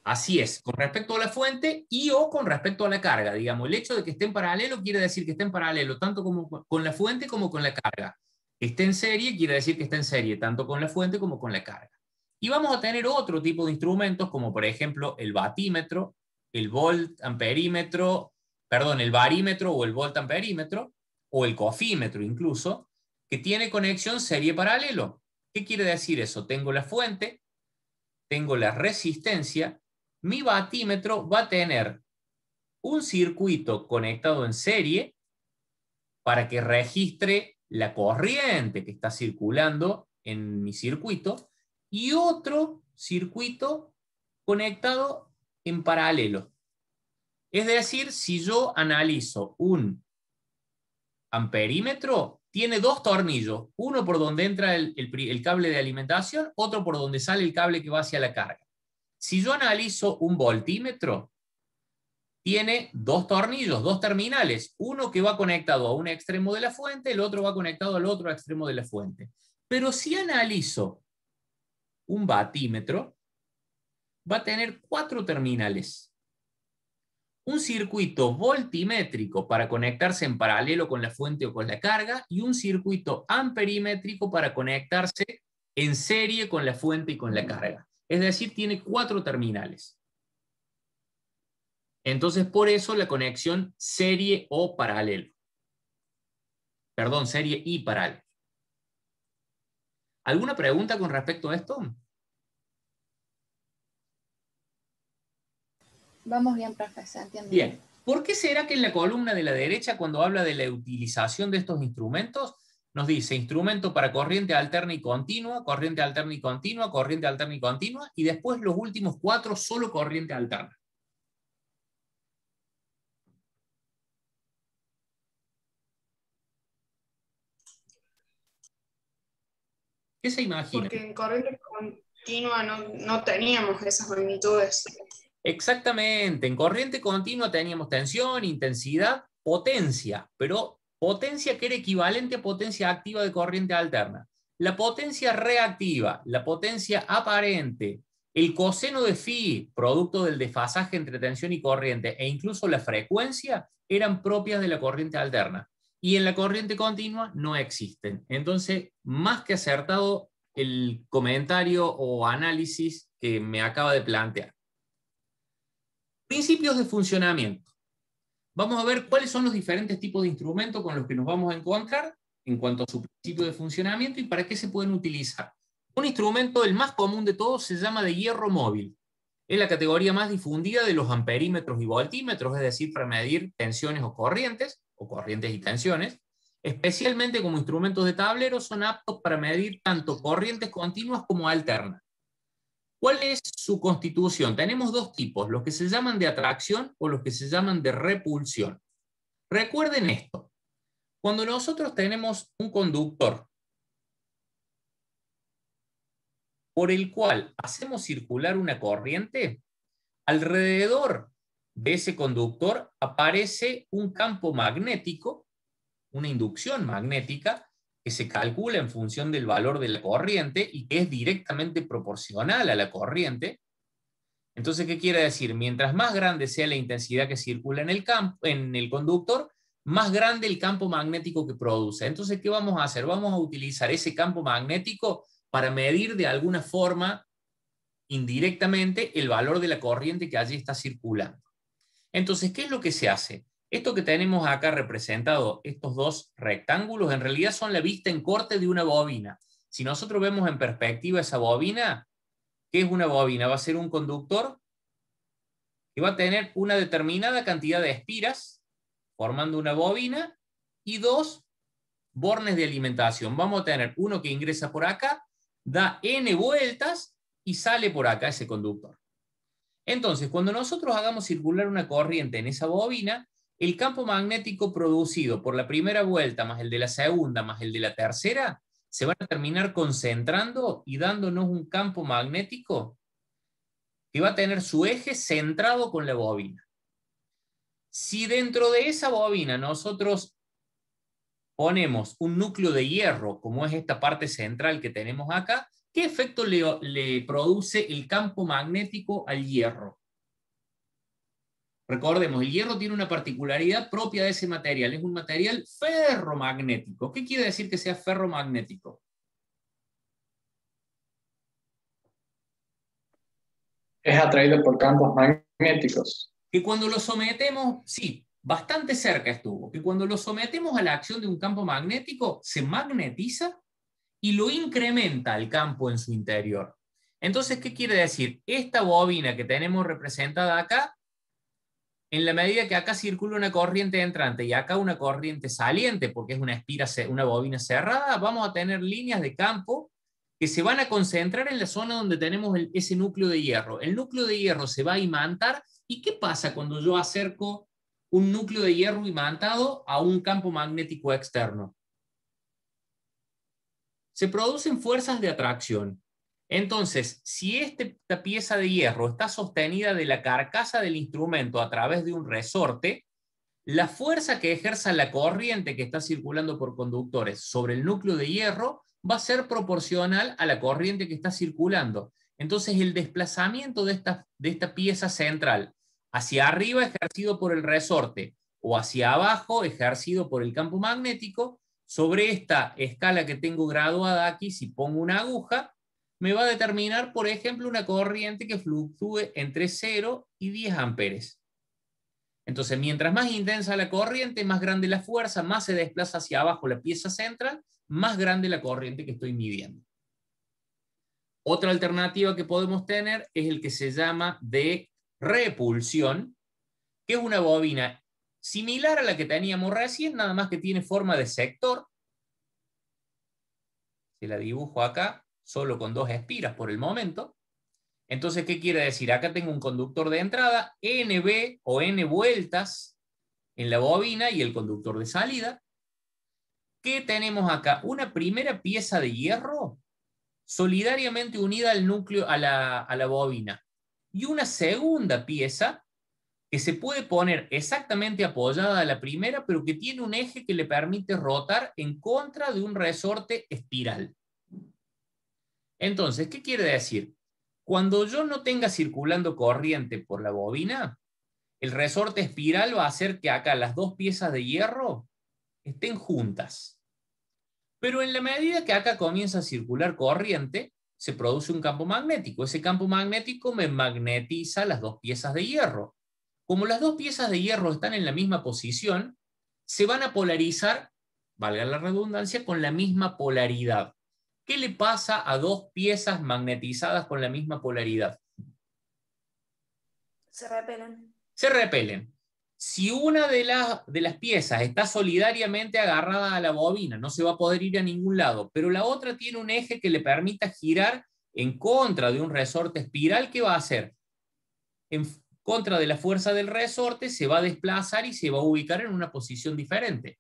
Así es, con respecto a la fuente y o con respecto a la carga. Digamos, el hecho de que esté en paralelo quiere decir que esté en paralelo tanto como con la fuente como con la carga. Que esté en serie quiere decir que esté en serie tanto con la fuente como con la carga. Y vamos a tener otro tipo de instrumentos, como por ejemplo el batímetro, el voltamperímetro, perdón, el barímetro o el voltamperímetro, o el cofímetro incluso, que tiene conexión serie paralelo. ¿Qué quiere decir eso? Tengo la fuente, tengo la resistencia, mi batímetro va a tener un circuito conectado en serie para que registre la corriente que está circulando en mi circuito, y otro circuito conectado en paralelo. Es decir, si yo analizo un amperímetro, tiene dos tornillos, uno por donde entra el cable de alimentación, otro por donde sale el cable que va hacia la carga. Si yo analizo un voltímetro, tiene dos tornillos, dos terminales, uno que va conectado a un extremo de la fuente, el otro va conectado al otro extremo de la fuente. Pero si analizo un batímetro, va a tener cuatro terminales. Un circuito voltimétrico para conectarse en paralelo con la fuente o con la carga, y un circuito amperimétrico para conectarse en serie con la fuente y con la carga. Es decir, tiene cuatro terminales. Entonces, por eso la conexión serie o paralelo. Perdón, serie y paralelo. ¿Alguna pregunta con respecto a esto? Vamos bien, profesor, entiendo. Bien. ¿Por qué será que en la columna de la derecha, cuando habla de la utilización de estos instrumentos, nos dice instrumento para corriente alterna y continua, corriente alterna y continua, corriente alterna y continua, y después los últimos cuatro solo corriente alterna? ¿Qué se imagina? Porque en corriente continua no teníamos esas magnitudes. Exactamente, en corriente continua teníamos tensión, intensidad, potencia, pero potencia que era equivalente a potencia activa de corriente alterna. La potencia reactiva, la potencia aparente, el coseno de phi, producto del desfasaje entre tensión y corriente, e incluso la frecuencia, eran propias de la corriente alterna. Y en la corriente continua no existen. Entonces, más que acertado el comentario o análisis que me acaba de plantear. Principios de funcionamiento. Vamos a ver cuáles son los diferentes tipos de instrumentos con los que nos vamos a encontrar en cuanto a su principio de funcionamiento y para qué se pueden utilizar. Un instrumento, el más común de todos, se llama de hierro móvil. Es la categoría más difundida de los amperímetros y voltímetros, es decir, para medir tensiones o corrientes y tensiones. Especialmente como instrumentos de tablero, son aptos para medir tanto corrientes continuas como alternas. ¿Cuál es su constitución? Tenemos dos tipos, los que se llaman de atracción o los que se llaman de repulsión. Recuerden esto, cuando nosotros tenemos un conductor por el cual hacemos circular una corriente, alrededor de ese conductor aparece un campo magnético, una inducción magnética, que se calcula en función del valor de la corriente y que es directamente proporcional a la corriente. Entonces, ¿qué quiere decir? Mientras más grande sea la intensidad que circula en el conductor, más grande el campo magnético que produce. Entonces, ¿qué vamos a hacer? Vamos a utilizar ese campo magnético para medir de alguna forma, indirectamente, el valor de la corriente que allí está circulando. Entonces, ¿qué es lo que se hace? Esto que tenemos acá representado, estos dos rectángulos, en realidad son la vista en corte de una bobina. Si nosotros vemos en perspectiva esa bobina, ¿qué es una bobina? Va a ser un conductor que va a tener una determinada cantidad de espiras, formando una bobina, y dos bornes de alimentación. Vamos a tener uno que ingresa por acá, da N vueltas y sale por acá ese conductor. Entonces, cuando nosotros hagamos circular una corriente en esa bobina, el campo magnético producido por la primera vuelta, más el de la segunda, más el de la tercera, se van a terminar concentrando y dándonos un campo magnético que va a tener su eje centrado con la bobina. Si dentro de esa bobina nosotros ponemos un núcleo de hierro, como es esta parte central que tenemos acá, ¿qué efecto le produce el campo magnético al hierro? Recordemos, el hierro tiene una particularidad propia de ese material, es un material ferromagnético. ¿Qué quiere decir que sea ferromagnético? Es atraído por campos magnéticos. Que cuando lo sometemos, sí, bastante cerca estuvo, que cuando lo sometemos a la acción de un campo magnético, se magnetiza y lo incrementa el campo en su interior. Entonces, ¿qué quiere decir? Esta bobina que tenemos representada acá, en la medida que acá circula una corriente entrante y acá una corriente saliente, porque es una bobina cerrada, vamos a tener líneas de campo que se van a concentrar en la zona donde tenemos ese núcleo de hierro. El núcleo de hierro se va a imantar. ¿Y qué pasa cuando yo acerco un núcleo de hierro imantado a un campo magnético externo? Se producen fuerzas de atracción. Entonces, si esta pieza de hierro está sostenida de la carcasa del instrumento a través de un resorte, la fuerza que ejerza la corriente que está circulando por conductores sobre el núcleo de hierro va a ser proporcional a la corriente que está circulando. Entonces, el desplazamiento de esta pieza central hacia arriba ejercido por el resorte o hacia abajo ejercido por el campo magnético, sobre esta escala que tengo graduada aquí, si pongo una aguja, me va a determinar, por ejemplo, una corriente que fluctúe entre 0 y 10 amperes. Entonces, mientras más intensa la corriente, más grande la fuerza, más se desplaza hacia abajo la pieza central, más grande la corriente que estoy midiendo. Otra alternativa que podemos tener es el que se llama de repulsión, que es una bobina similar a la que teníamos recién, nada más que tiene forma de sector. Se la dibujo acá, solo con dos espiras por el momento. Entonces, ¿qué quiere decir? Acá tengo un conductor de entrada, NB o N vueltas en la bobina y el conductor de salida. ¿Qué tenemos acá? Una primera pieza de hierro solidariamente unida al núcleo, a la bobina. y una segunda pieza que se puede poner exactamente apoyada a la primera, pero que tiene un eje que le permite rotar en contra de un resorte espiral. Entonces, ¿qué quiere decir? Cuando yo no tenga circulando corriente por la bobina, el resorte espiral va a hacer que acá las dos piezas de hierro estén juntas. Pero en la medida que acá comienza a circular corriente, se produce un campo magnético. Ese campo magnético me magnetiza las dos piezas de hierro. Como las dos piezas de hierro están en la misma posición, se van a polarizar, valga la redundancia, con la misma polaridad. ¿Qué le pasa a dos piezas magnetizadas con la misma polaridad? Se repelen. Se repelen. Si una de las piezas está solidariamente agarrada a la bobina, no se va a poder ir a ningún lado, pero la otra tiene un eje que le permita girar en contra de un resorte espiral, ¿qué va a hacer? En contra de la fuerza del resorte se va a desplazar y se va a ubicar en una posición diferente.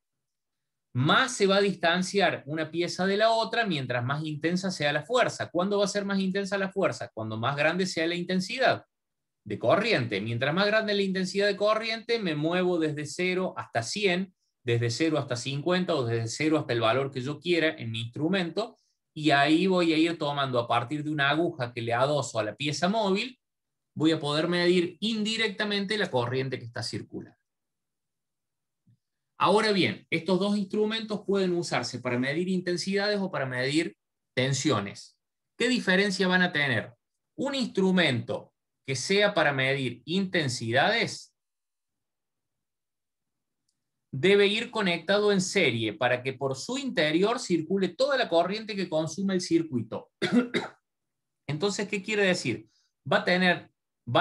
Más se va a distanciar una pieza de la otra mientras más intensa sea la fuerza. ¿Cuándo va a ser más intensa la fuerza? Cuando más grande sea la intensidad de corriente. Mientras más grande la intensidad de corriente, me muevo desde 0 hasta 100, desde 0 hasta 50 o desde 0 hasta el valor que yo quiera en mi instrumento, y ahí voy a ir tomando a partir de una aguja que le adoso a la pieza móvil, voy a poder medir indirectamente la corriente que está circulando. Ahora bien, estos dos instrumentos pueden usarse para medir intensidades o para medir tensiones. ¿Qué diferencia van a tener? Un instrumento que sea para medir intensidades debe ir conectado en serie para que por su interior circule toda la corriente que consume el circuito. Entonces, ¿qué quiere decir? Va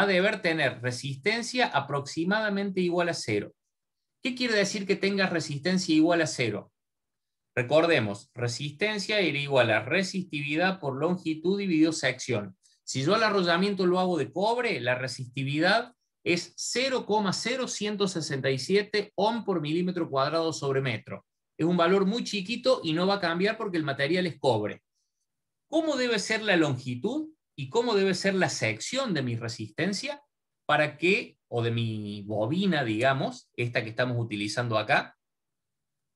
a deber tener resistencia aproximadamente igual a 0. ¿Qué quiere decir que tenga resistencia igual a 0? Recordemos, resistencia era igual a resistividad por longitud dividido sección. Si yo el arrollamiento lo hago de cobre, la resistividad es 0,0167 ohm por milímetro cuadrado sobre metro. Es un valor muy chiquito y no va a cambiar porque el material es cobre. ¿Cómo debe ser la longitud y cómo debe ser la sección de mi resistencia para que, o de mi bobina, digamos, esta que estamos utilizando acá,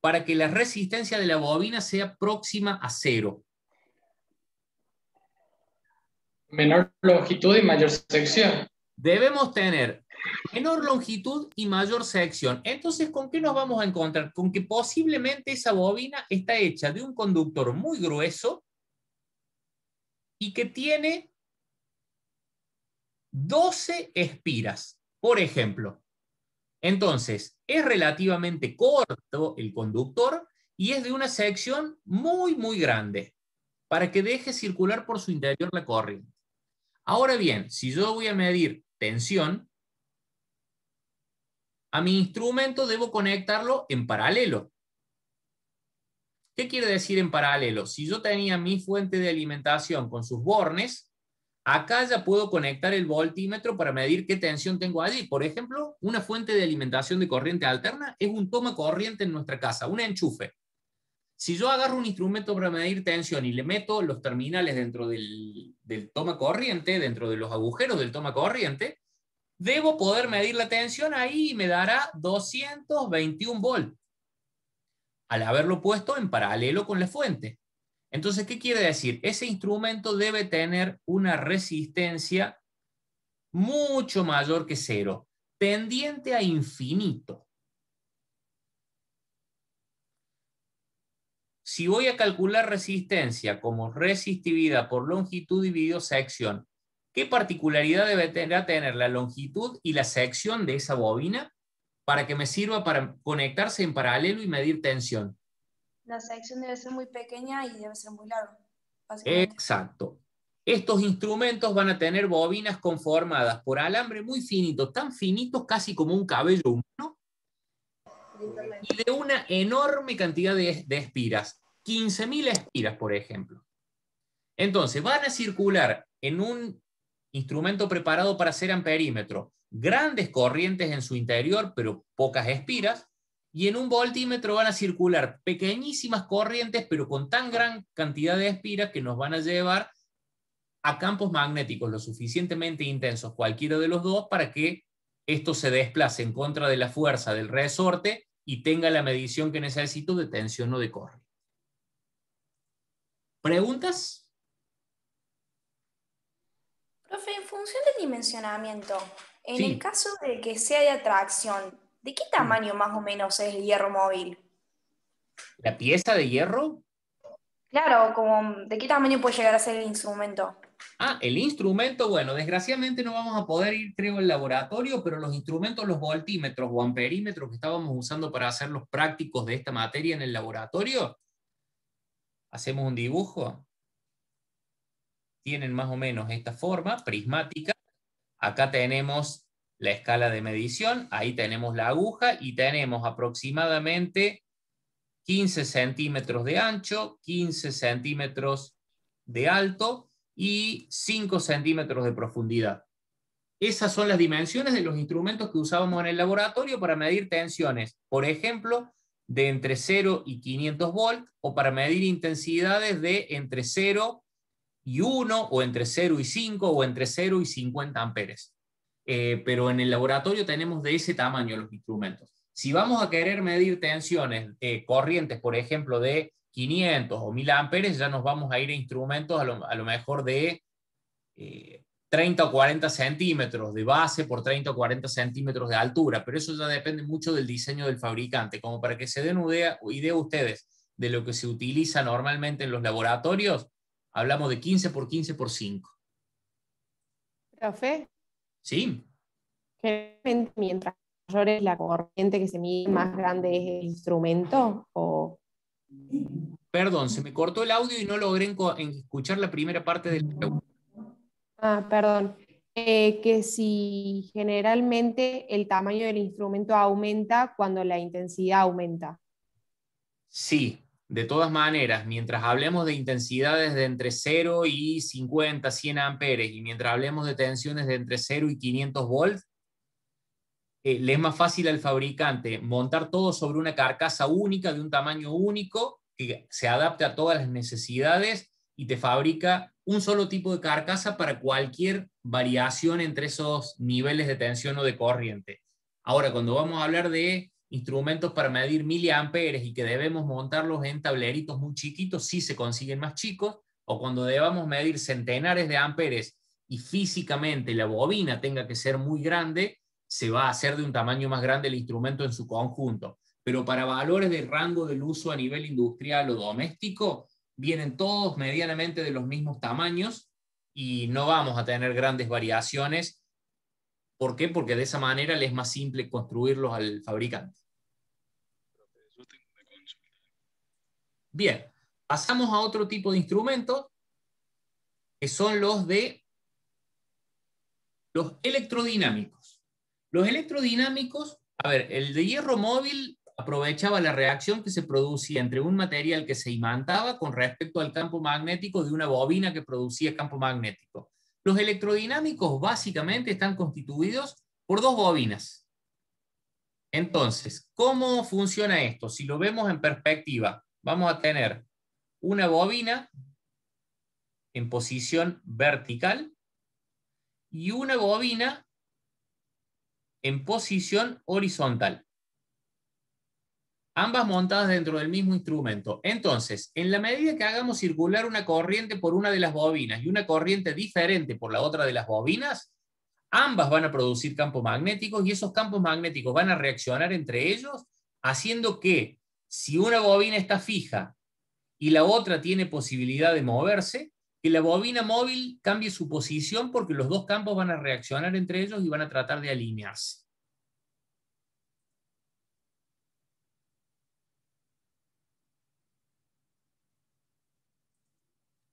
para que la resistencia de la bobina sea próxima a 0? Menor longitud y mayor sección. Debemos tener menor longitud y mayor sección. Entonces, ¿con qué nos vamos a encontrar? Con que posiblemente esa bobina está hecha de un conductor muy grueso y que tiene 12 espiras, por ejemplo. Entonces, es relativamente corto el conductor y es de una sección muy, muy grande para que deje circular por su interior la corriente. Ahora bien, si yo voy a medir tensión, a mi instrumento debo conectarlo en paralelo. ¿Qué quiere decir en paralelo? Si yo tenía mi fuente de alimentación con sus bornes, acá ya puedo conectar el voltímetro para medir qué tensión tengo allí. Por ejemplo, una fuente de alimentación de corriente alterna es un toma corriente en nuestra casa, un enchufe. Si yo agarro un instrumento para medir tensión y le meto los terminales dentro del toma corriente, dentro de los agujeros del toma corriente, debo poder medir la tensión ahí y me dará 221 volts, al haberlo puesto en paralelo con la fuente. Entonces, ¿qué quiere decir? Ese instrumento debe tener una resistencia mucho mayor que 0, tendiente a infinito. Si voy a calcular resistencia como resistividad por longitud dividido sección, ¿qué particularidad debe tener la longitud y la sección de esa bobina para que me sirva para conectarse en paralelo y medir tensión? La sección debe ser muy pequeña y debe ser muy larga, básicamente. Exacto. Estos instrumentos van a tener bobinas conformadas por alambre muy finito, tan finitos casi como un cabello humano, y de una enorme cantidad de espiras, 15.000 espiras, por ejemplo. Entonces, van a circular en un instrumento preparado para hacer amperímetro grandes corrientes en su interior, pero pocas espiras, y en un voltímetro van a circular pequeñísimas corrientes, pero con tan gran cantidad de espiras que nos van a llevar a campos magnéticos lo suficientemente intensos, cualquiera de los dos, para que esto se desplace en contra de la fuerza del resorte y tenga la medición que necesito de tensión o de corriente. ¿Preguntas? Profe, en función del dimensionamiento, en Sí. el caso de que sea de atracción, ¿de qué tamaño más o menos es el hierro móvil? ¿La pieza de hierro? Claro, como ¿de qué tamaño puede llegar a ser el instrumento? El instrumento, bueno, desgraciadamente no vamos a poder ir, creo, al laboratorio, pero los instrumentos, los voltímetros o amperímetros que estábamos usando para hacer los prácticos de esta materia en el laboratorio, hacemos un dibujo, tienen más o menos esta forma, prismática. Acá tenemos la escala de medición, ahí tenemos la aguja y tenemos aproximadamente 15 centímetros de ancho, 15 centímetros de alto y 5 centímetros de profundidad. Esas son las dimensiones de los instrumentos que usábamos en el laboratorio para medir tensiones, por ejemplo, de entre 0 y 500 volts, o para medir intensidades de entre 0 y 1, o entre 0 y 5, o entre 0 y 50 amperes. Pero en el laboratorio tenemos de ese tamaño los instrumentos. Si vamos a querer medir tensiones, corrientes, por ejemplo, de 500 o 1000 amperes, ya nos vamos a ir a instrumentos a lo mejor de 30 o 40 centímetros de base por 30 o 40 centímetros de altura, pero eso ya depende mucho del diseño del fabricante. Como para que se den una idea ustedes de lo que se utiliza normalmente en los laboratorios, hablamos de 15 por 15 por 5. Profe, ¿Sí? generalmente mientras mayor es la corriente que se mide, más grande es el instrumento, o... Perdón, se me cortó el audio y no logré escuchar la primera parte del pregunta. Perdón. Que si generalmente el tamaño del instrumento aumenta cuando la intensidad aumenta. Sí, de todas maneras, mientras hablemos de intensidades de entre 0 y 50, 100 amperes, y mientras hablemos de tensiones de entre 0 y 500 volts, le es más fácil al fabricante montar todo sobre una carcasa única, de un tamaño único, que se adapte a todas las necesidades y te fabrica un solo tipo de carcasa para cualquier variación entre esos niveles de tensión o de corriente. Ahora, cuando vamos a hablar de instrumentos para medir miliamperes y que debemos montarlos en tableritos muy chiquitos, sí se consiguen más chicos, o cuando debamos medir centenares de amperes y físicamente la bobina tenga que ser muy grande, se va a hacer de un tamaño más grande el instrumento en su conjunto. Pero para valores de rango del uso a nivel industrial o doméstico, vienen todos medianamente de los mismos tamaños y no vamos a tener grandes variaciones. ¿Por qué? Porque de esa manera le es más simple construirlos al fabricante. Bien, pasamos a otro tipo de instrumentos, que son los electrodinámicos. Los electrodinámicos, a ver, el de hierro móvil aprovechaba la reacción que se producía entre un material que se imantaba con respecto al campo magnético de una bobina que producía campo magnético. Los electrodinámicos básicamente están constituidos por dos bobinas. Entonces, ¿cómo funciona esto? Si lo vemos en perspectiva, vamos a tener una bobina en posición vertical y una bobina en posición horizontal. Ambas montadas dentro del mismo instrumento. Entonces, en la medida que hagamos circular una corriente por una de las bobinas y una corriente diferente por la otra de las bobinas, ambas van a producir campos magnéticos y esos campos magnéticos van a reaccionar entre ellos, haciendo que, si una bobina está fija y la otra tiene posibilidad de moverse, que la bobina móvil cambie su posición porque los dos campos van a reaccionar entre ellos y van a tratar de alinearse.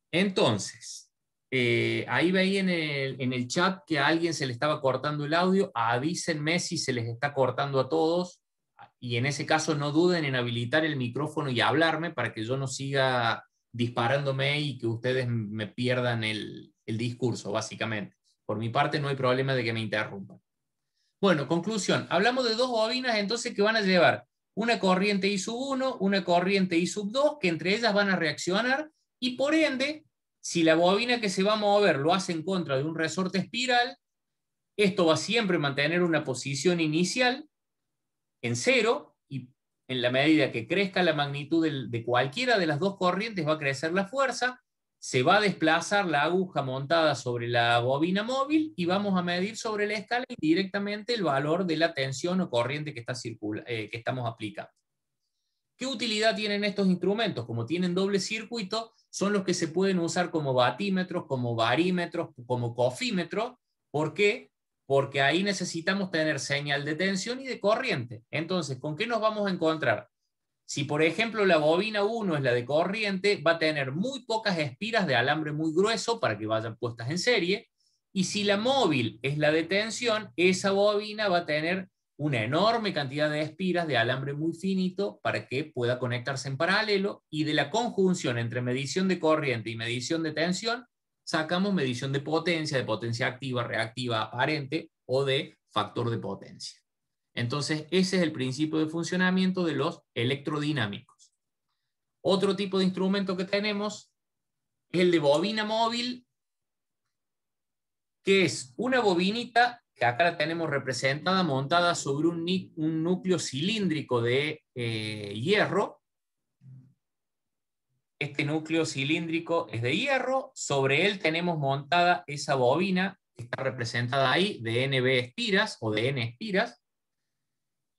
Entonces, ahí veía en el chat que a alguien se le estaba cortando el audio. Avísenme si se les está cortando a todos, y en ese caso no duden en habilitar el micrófono y hablarme para que yo no siga disparándome y que ustedes me pierdan el discurso, básicamente. Por mi parte no hay problema de que me interrumpan. Bueno, conclusión. Hablamos de dos bobinas entonces que van a llevar una corriente I sub 1, una corriente I sub 2, que entre ellas van a reaccionar, y por ende, Si la bobina que se va a mover lo hace en contra de un resorte espiral, esto va siempre a mantener una posición inicial en 0, y en la medida que crezca la magnitud de cualquiera de las dos corrientes va a crecer la fuerza, se va a desplazar la aguja montada sobre la bobina móvil y vamos a medir sobre la escala indirectamente el valor de la tensión o corriente que estamos aplicando. ¿Qué utilidad tienen estos instrumentos? Como tienen doble circuito, son los que se pueden usar como batímetros, como barímetros, como cofímetros. ¿Por qué? Porque ahí necesitamos tener señal de tensión y de corriente. Entonces, ¿con qué nos vamos a encontrar? Si, por ejemplo, la bobina 1 es la de corriente, va a tener muy pocas espiras de alambre muy grueso para que vayan puestas en serie. Y si la móvil es la de tensión, esa bobina va a tener una enorme cantidad de espiras de alambre muy finito para que pueda conectarse en paralelo, y de la conjunción entre medición de corriente y medición de tensión sacamos medición de potencia activa, reactiva, aparente o de factor de potencia. Entonces ese es el principio de funcionamiento de los electrodinámicos. Otro tipo de instrumento que tenemos es el de bobina móvil, que es una bobinita que acá la tenemos representada, montada sobre un núcleo cilíndrico de hierro. Este núcleo cilíndrico es de hierro, sobre él tenemos montada esa bobina, que está representada ahí, de NB espiras, o de N espiras,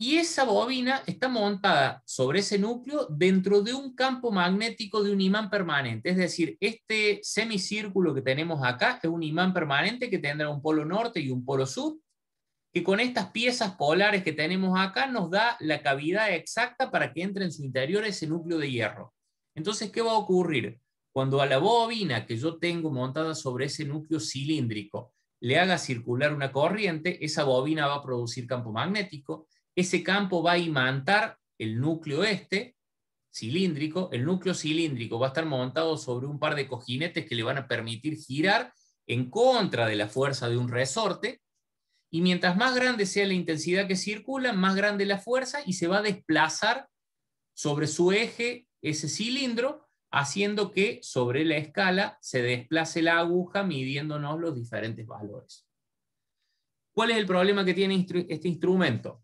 y esa bobina está montada sobre ese núcleo dentro de un campo magnético de un imán permanente. Es decir, este semicírculo que tenemos acá es un imán permanente que tendrá un polo norte y un polo sur, que con estas piezas polares que tenemos acá nos da la cavidad exacta para que entre en su interior ese núcleo de hierro. Entonces, ¿qué va a ocurrir? Cuando a la bobina que yo tengo montada sobre ese núcleo cilíndrico le haga circular una corriente, esa bobina va a producir campo magnético. Ese campo va a imantar el núcleo cilíndrico. El núcleo cilíndrico va a estar montado sobre un par de cojinetes que le van a permitir girar en contra de la fuerza de un resorte, y mientras más grande sea la intensidad que circula, más grande la fuerza, y se va a desplazar sobre su eje ese cilindro, haciendo que sobre la escala se desplace la aguja midiéndonos los diferentes valores. ¿Cuál es el problema que tiene este instrumento?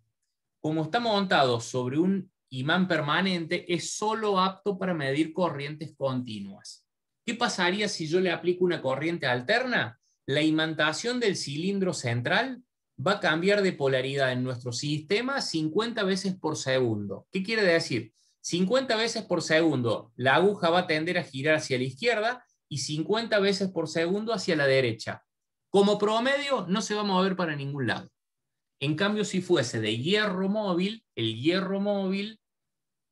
Como está montado sobre un imán permanente, es solo apto para medir corrientes continuas. ¿Qué pasaría si yo le aplico una corriente alterna? La imantación del cilindro central va a cambiar de polaridad en nuestro sistema 50 veces por segundo. ¿Qué quiere decir? 50 veces por segundo la aguja va a tender a girar hacia la izquierda y 50 veces por segundo hacia la derecha. Como promedio no se va a mover para ningún lado. En cambio, si fuese de hierro móvil, el hierro móvil,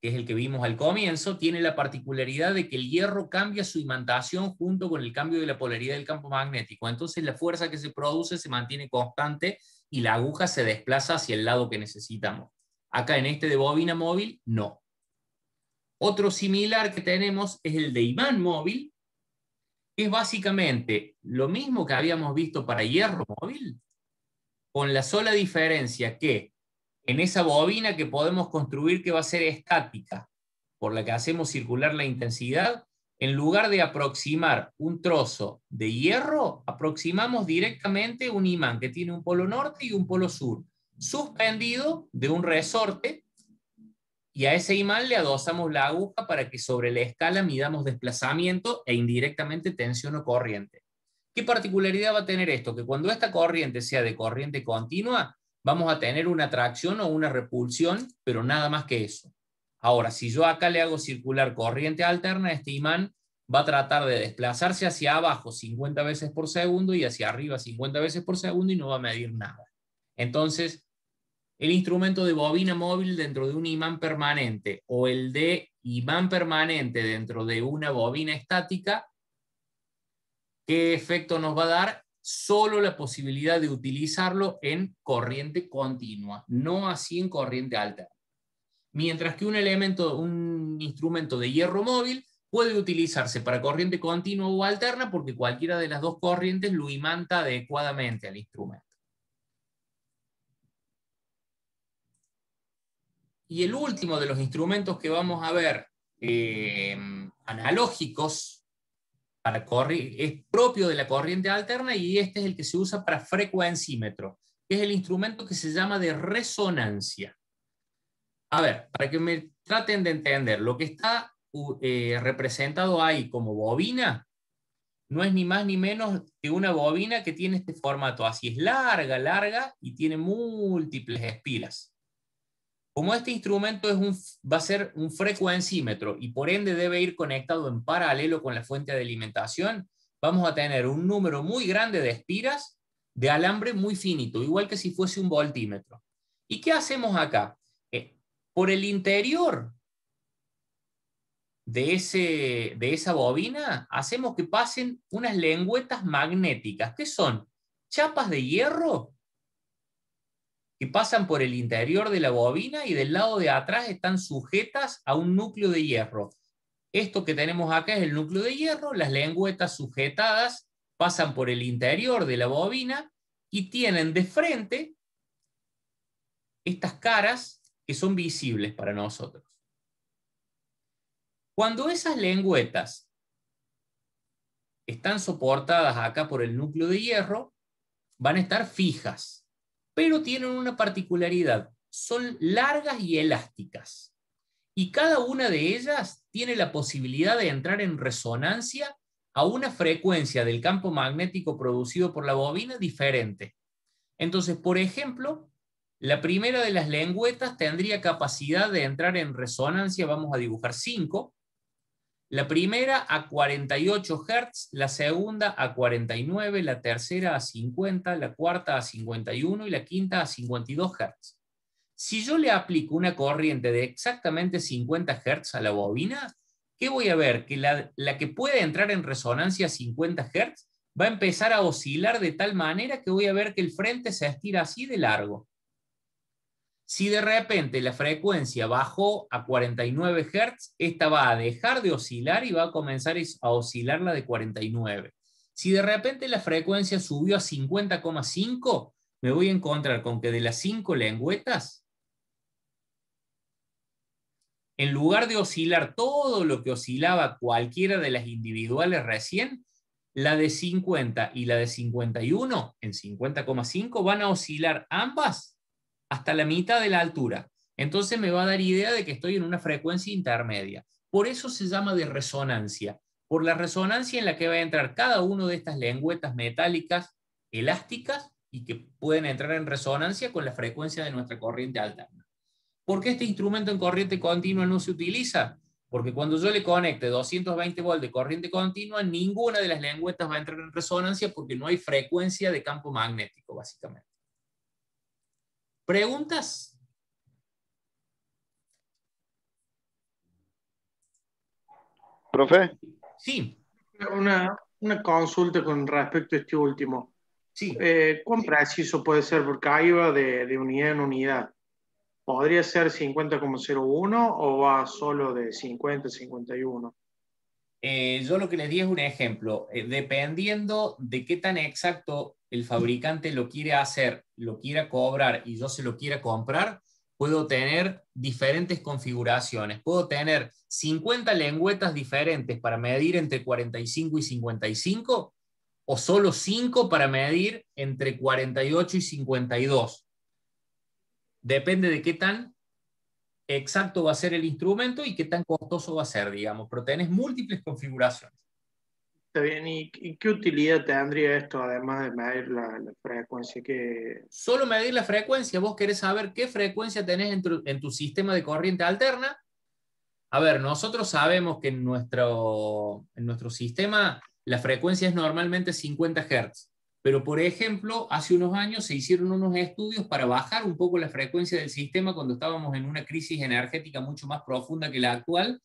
que es el que vimos al comienzo, tiene la particularidad de que el hierro cambia su imantación junto con el cambio de la polaridad del campo magnético. Entonces la fuerza que se produce se mantiene constante y la aguja se desplaza hacia el lado que necesitamos. Acá en este de bobina móvil, no. Otro similar que tenemos es el de imán móvil, que es básicamente lo mismo que habíamos visto para hierro móvil, con la sola diferencia que en esa bobina que podemos construir, que va a ser estática, por la que hacemos circular la intensidad, en lugar de aproximar un trozo de hierro, aproximamos directamente un imán que tiene un polo norte y un polo sur, suspendido de un resorte, y a ese imán le adosamos la aguja para que sobre la escala midamos desplazamiento e indirectamente tensión o corriente. ¿Qué particularidad va a tener esto? Que cuando esta corriente sea de corriente continua, vamos a tener una atracción o una repulsión, pero nada más que eso. Ahora, si yo acá le hago circular corriente alterna, este imán va a tratar de desplazarse hacia abajo 50 veces por segundo y hacia arriba 50 veces por segundo y no va a medir nada. Entonces, el instrumento de bobina móvil dentro de un imán permanente o el de imán permanente dentro de una bobina estática, ¿qué efecto nos va a dar? Solo la posibilidad de utilizarlo en corriente continua, no así en corriente alterna. Mientras que un instrumento de hierro móvil puede utilizarse para corriente continua o alterna porque cualquiera de las dos corrientes lo imanta adecuadamente al instrumento. Y el último de los instrumentos que vamos a ver analógicos es propio de la corriente alterna, y este es el que se usa para frecuencímetro, que es el instrumento que se llama de resonancia. A ver, para que me traten de entender, lo que está representado ahí como bobina no es ni más ni menos que una bobina que tiene este formato, así es larga, larga, y tiene múltiples espiras. Como este instrumento va a ser un frecuencímetro y por ende debe ir conectado en paralelo con la fuente de alimentación, vamos a tener un número muy grande de espiras de alambre muy finito, igual que si fuese un voltímetro. ¿Y qué hacemos acá? Por el interior de esa bobina hacemos que pasen unas lengüetas magnéticas, que son chapas de hierro que pasan por el interior de la bobina y del lado de atrás están sujetas a un núcleo de hierro. Esto que tenemos acá es el núcleo de hierro, las lengüetas sujetadas pasan por el interior de la bobina y tienen de frente estas caras que son visibles para nosotros. Cuando esas lengüetas están soportadas acá por el núcleo de hierro, van a estar fijas. Pero tienen una particularidad, son largas y elásticas. Y cada una de ellas tiene la posibilidad de entrar en resonancia a una frecuencia del campo magnético producido por la bobina diferente. Entonces, por ejemplo, la primera de las lengüetas tendría capacidad de entrar en resonancia, vamos a dibujar 5, la primera a 48 Hz, la segunda a 49, la tercera a 50, la cuarta a 51 y la quinta a 52 Hz. Si yo le aplico una corriente de exactamente 50 Hz a la bobina, ¿qué voy a ver? Que la que puede entrar en resonancia a 50 Hz va a empezar a oscilar de tal manera que voy a ver que el frente se estira así de largo. Si de repente la frecuencia bajó a 49 Hz, esta va a dejar de oscilar y va a comenzar a oscilar la de 49. Si de repente la frecuencia subió a 50,5, me voy a encontrar con que de las 5 lengüetas, en lugar de oscilar todo lo que oscilaba cualquiera de las individuales recién, la de 50 y la de 51, en 50,5, van a oscilar ambas hasta la mitad de la altura. Entonces me va a dar idea de que estoy en una frecuencia intermedia. Por eso se llama de resonancia, por la resonancia en la que va a entrar cada una de estas lengüetas metálicas elásticas y que pueden entrar en resonancia con la frecuencia de nuestra corriente alterna. ¿Por qué este instrumento en corriente continua no se utiliza? Porque cuando yo le conecte 220 volts de corriente continua, ninguna de las lengüetas va a entrar en resonancia porque no hay frecuencia de campo magnético, básicamente. ¿Preguntas? ¿Profe? Sí. Una consulta con respecto a este último. Sí. ¿Cuán preciso puede ser? Porque ahí va de unidad en unidad. ¿Podría ser 50,01 o va solo de 50 a 51? Yo lo que les di es un ejemplo. Dependiendo de qué tan exacto el fabricante lo quiere hacer, lo quiera cobrar y yo se lo quiera comprar, puedo tener diferentes configuraciones. Puedo tener 50 lengüetas diferentes para medir entre 45 y 55, o solo 5 para medir entre 48 y 52. Depende de qué tan exacto va a ser el instrumento y qué tan costoso va a ser, digamos, pero tenés múltiples configuraciones. Está bien, ¿y qué utilidad tendría esto, además de medir la frecuencia? Solo medir la frecuencia. Vos querés saber qué frecuencia tenés en tu sistema de corriente alterna. A ver, nosotros sabemos que en nuestro sistema la frecuencia es normalmente 50 Hz. Pero, por ejemplo, hace unos años se hicieron unos estudios para bajar un poco la frecuencia del sistema cuando estábamos en una crisis energética mucho más profunda que la actual.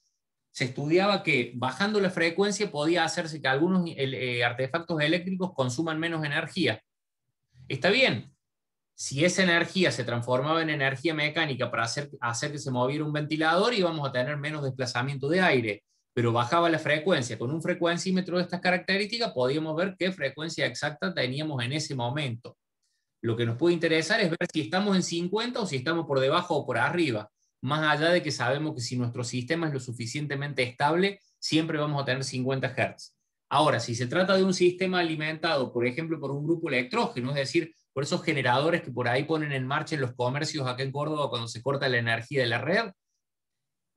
Se estudiaba que bajando la frecuencia podía hacerse que algunos artefactos eléctricos consuman menos energía. Está bien, si esa energía se transformaba en energía mecánica para hacer que se moviera un ventilador, íbamos a tener menos desplazamiento de aire, pero bajaba la frecuencia. Con un frecuencímetro de estas características podíamos ver qué frecuencia exacta teníamos en ese momento. Lo que nos puede interesar es ver si estamos en 50 o si estamos por debajo o por arriba. Más allá de que sabemos que si nuestro sistema es lo suficientemente estable, siempre vamos a tener 50 Hz. Ahora, si se trata de un sistema alimentado, por ejemplo, por un grupo electrógeno, es decir, por esos generadores que por ahí ponen en marcha en los comercios acá en Córdoba cuando se corta la energía de la red,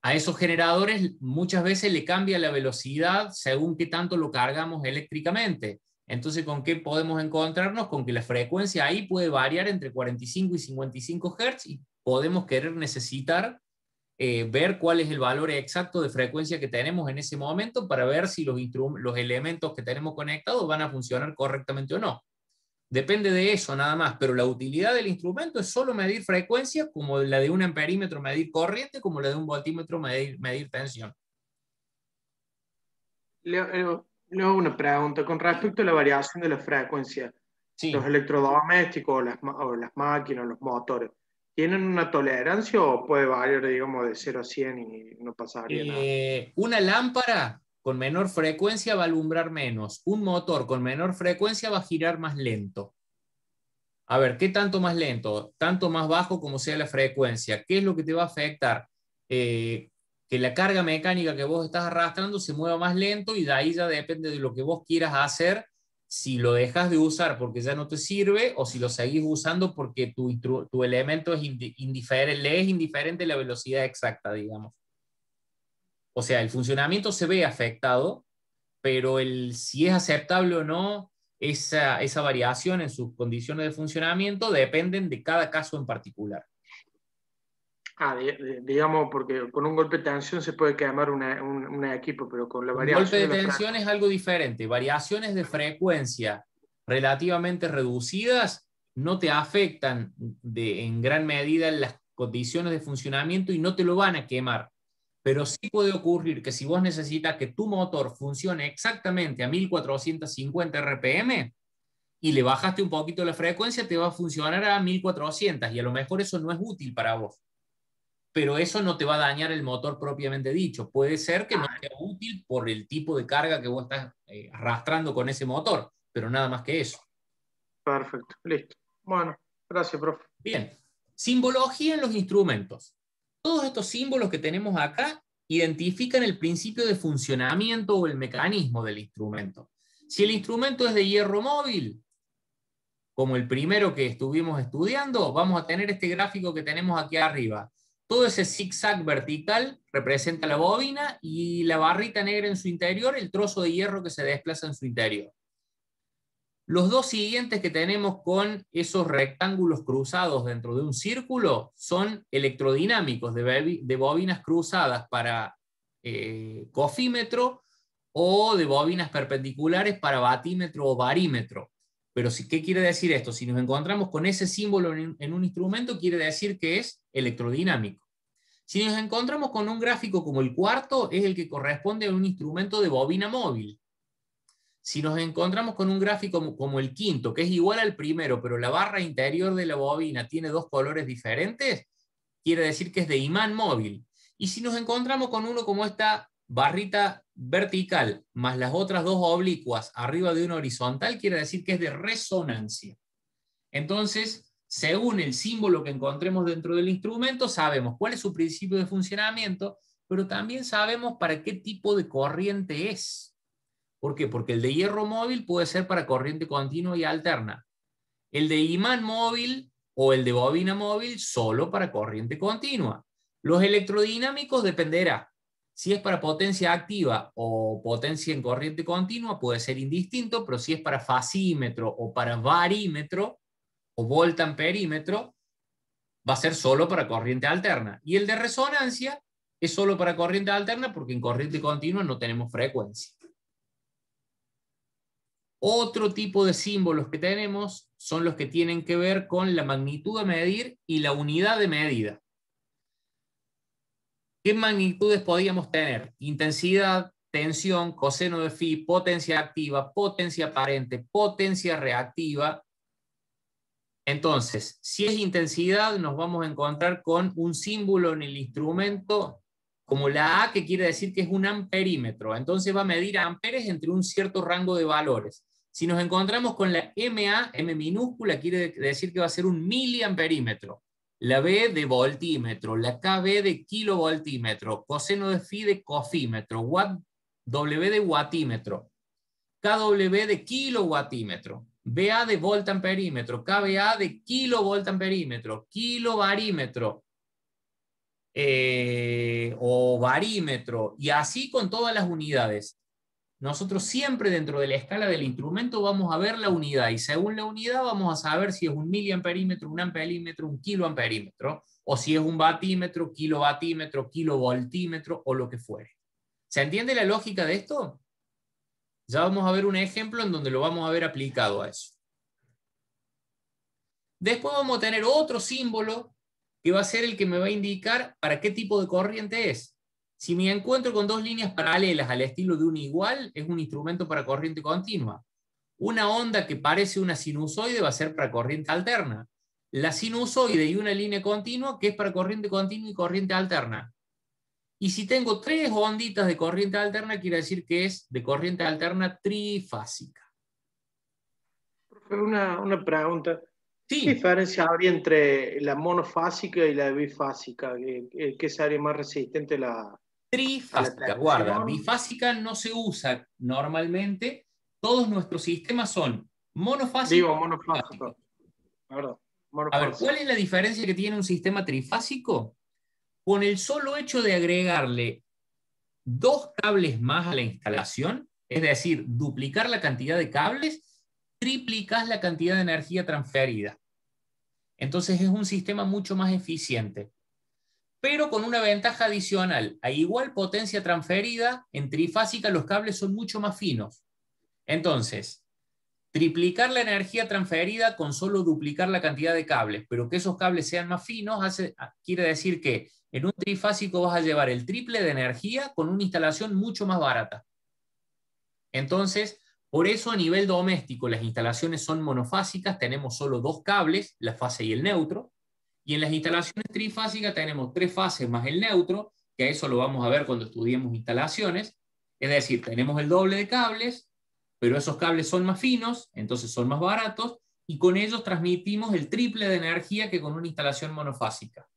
a esos generadores muchas veces le cambia la velocidad según qué tanto lo cargamos eléctricamente. Entonces, ¿con qué podemos encontrarnos? Con que la frecuencia ahí puede variar entre 45 y 55 Hz y podemos necesitar ver cuál es el valor exacto de frecuencia que tenemos en ese momento para ver si los elementos que tenemos conectados van a funcionar correctamente o no. Depende de eso nada más, pero la utilidad del instrumento es solo medir frecuencia, como la de un amperímetro medir corriente, como la de un voltímetro medir tensión. Le hago una pregunta con respecto a la variación de la frecuencia. Sí. Los electrodomésticos o las máquinas, los motores, ¿tienen una tolerancia o puede variar, digamos, de 0 a 100 y no pasaría nada? Una lámpara con menor frecuencia va a alumbrar menos. Un motor con menor frecuencia va a girar más lento. A ver, ¿qué tanto más lento? Tanto más bajo como sea la frecuencia. ¿Qué es lo que te va a afectar? Que la carga mecánica que vos estás arrastrando se mueva más lento y de ahí ya depende de lo que vos quieras hacer, si lo dejas de usar porque ya no te sirve o si lo seguís usando porque tu elemento es indiferente, le es indiferente la velocidad exacta, digamos. O sea, el funcionamiento se ve afectado, pero si es aceptable o no, esa variación en sus condiciones de funcionamiento dependen de cada caso en particular. Digamos, porque con un golpe de tensión se puede quemar un equipo, pero con la variación... Un golpe de tensión es algo diferente. Variaciones de frecuencia relativamente reducidas no te afectan en gran medida en las condiciones de funcionamiento y no te lo van a quemar. Pero sí puede ocurrir que si vos necesitas que tu motor funcione exactamente a 1450 RPM y le bajaste un poquito la frecuencia, te va a funcionar a 1400 y a lo mejor eso no es útil para vos. Pero eso no te va a dañar el motor propiamente dicho. Puede ser que no sea útil por el tipo de carga que vos estás arrastrando con ese motor, pero nada más que eso. Perfecto, listo. Bueno, gracias, profe. Bien, simbología en los instrumentos. Todos estos símbolos que tenemos acá identifican el principio de funcionamiento o el mecanismo del instrumento. Si el instrumento es de hierro móvil, como el primero que estuvimos estudiando, vamos a tener este gráfico que tenemos aquí arriba. Todo ese zigzag vertical representa la bobina y la barrita negra en su interior, el trozo de hierro que se desplaza en su interior. Los dos siguientes que tenemos con esos rectángulos cruzados dentro de un círculo son electrodinámicos de bobinas cruzadas para cofímetro o de bobinas perpendiculares para batímetro o barímetro. Pero ¿qué quiere decir esto? Si nos encontramos con ese símbolo en un instrumento, quiere decir que es electrodinámico. Si nos encontramos con un gráfico como el cuarto, es el que corresponde a un instrumento de bobina móvil. Si nos encontramos con un gráfico como el quinto, que es igual al primero, pero la barra interior de la bobina tiene dos colores diferentes, quiere decir que es de imán móvil. Y si nos encontramos con uno como esta barrita vertical, más las otras dos oblicuas arriba de una horizontal, quiere decir que es de resonancia. Entonces, según el símbolo que encontremos dentro del instrumento, sabemos cuál es su principio de funcionamiento, pero también sabemos para qué tipo de corriente es. ¿Por qué? Porque el de hierro móvil puede ser para corriente continua y alterna. El de imán móvil o el de bobina móvil solo para corriente continua. Los electrodinámicos dependerá. Si es para potencia activa o potencia en corriente continua puede ser indistinto, pero si es para fasímetro o para barímetro o voltamperímetro, va a ser solo para corriente alterna. Y el de resonancia es solo para corriente alterna porque en corriente continua no tenemos frecuencia. Otro tipo de símbolos que tenemos son los que tienen que ver con la magnitud a medir y la unidad de medida. ¿Qué magnitudes podíamos tener? Intensidad, tensión, coseno de phi, potencia activa, potencia aparente, potencia reactiva. Entonces, si es intensidad, nos vamos a encontrar con un símbolo en el instrumento como la A, que quiere decir que es un amperímetro. Entonces va a medir amperes entre un cierto rango de valores. Si nos encontramos con la MA, M minúscula, quiere decir que va a ser un miliamperímetro. La B de voltímetro, la KB de kilovoltímetro, coseno de phi de cofímetro, watt W de wattímetro. kW de kilowattímetro, VA de voltamperímetro, kVA de kilovoltamperímetro, kilobarímetro, o barímetro, y así con todas las unidades. Nosotros siempre dentro de la escala del instrumento vamos a ver la unidad, y según la unidad vamos a saber si es un miliamperímetro, un amperímetro, un kiloamperímetro, o si es un batímetro, kilobatímetro, kilovoltímetro, o lo que fuere. ¿Se entiende la lógica de esto? Ya vamos a ver un ejemplo en donde lo vamos a ver aplicado a eso. Después vamos a tener otro símbolo que va a ser el que me va a indicar para qué tipo de corriente es. Si me encuentro con dos líneas paralelas al estilo de un igual, es un instrumento para corriente continua. Una onda que parece una sinusoide va a ser para corriente alterna. La sinusoide y una línea continua que es para corriente continua y corriente alterna. Y si tengo tres onditas de corriente alterna, quiere decir que es de corriente alterna trifásica. Una pregunta. Sí. ¿Qué diferencia habría entre la monofásica y la bifásica? ¿Qué sería más resistente la trifásica? Guarda, bifásica no se usa normalmente. Todos nuestros sistemas son monofásicos. Digo, monofásico. Perdón. A ver, ¿cuál es la diferencia que tiene un sistema trifásico? Con el solo hecho de agregarle dos cables más a la instalación, es decir, duplicar la cantidad de cables, triplicas la cantidad de energía transferida. Entonces es un sistema mucho más eficiente. Pero con una ventaja adicional: a igual potencia transferida, en trifásica los cables son mucho más finos. Entonces, triplicar la energía transferida con solo duplicar la cantidad de cables, pero que esos cables sean más finos, quiere decir que en un trifásico vas a llevar el triple de energía con una instalación mucho más barata. Entonces, por eso a nivel doméstico las instalaciones son monofásicas, tenemos solo dos cables, la fase y el neutro, y en las instalaciones trifásicas tenemos tres fases más el neutro, que a eso lo vamos a ver cuando estudiemos instalaciones, es decir, tenemos el doble de cables, pero esos cables son más finos, entonces son más baratos, y con ellos transmitimos el triple de energía que con una instalación monofásica.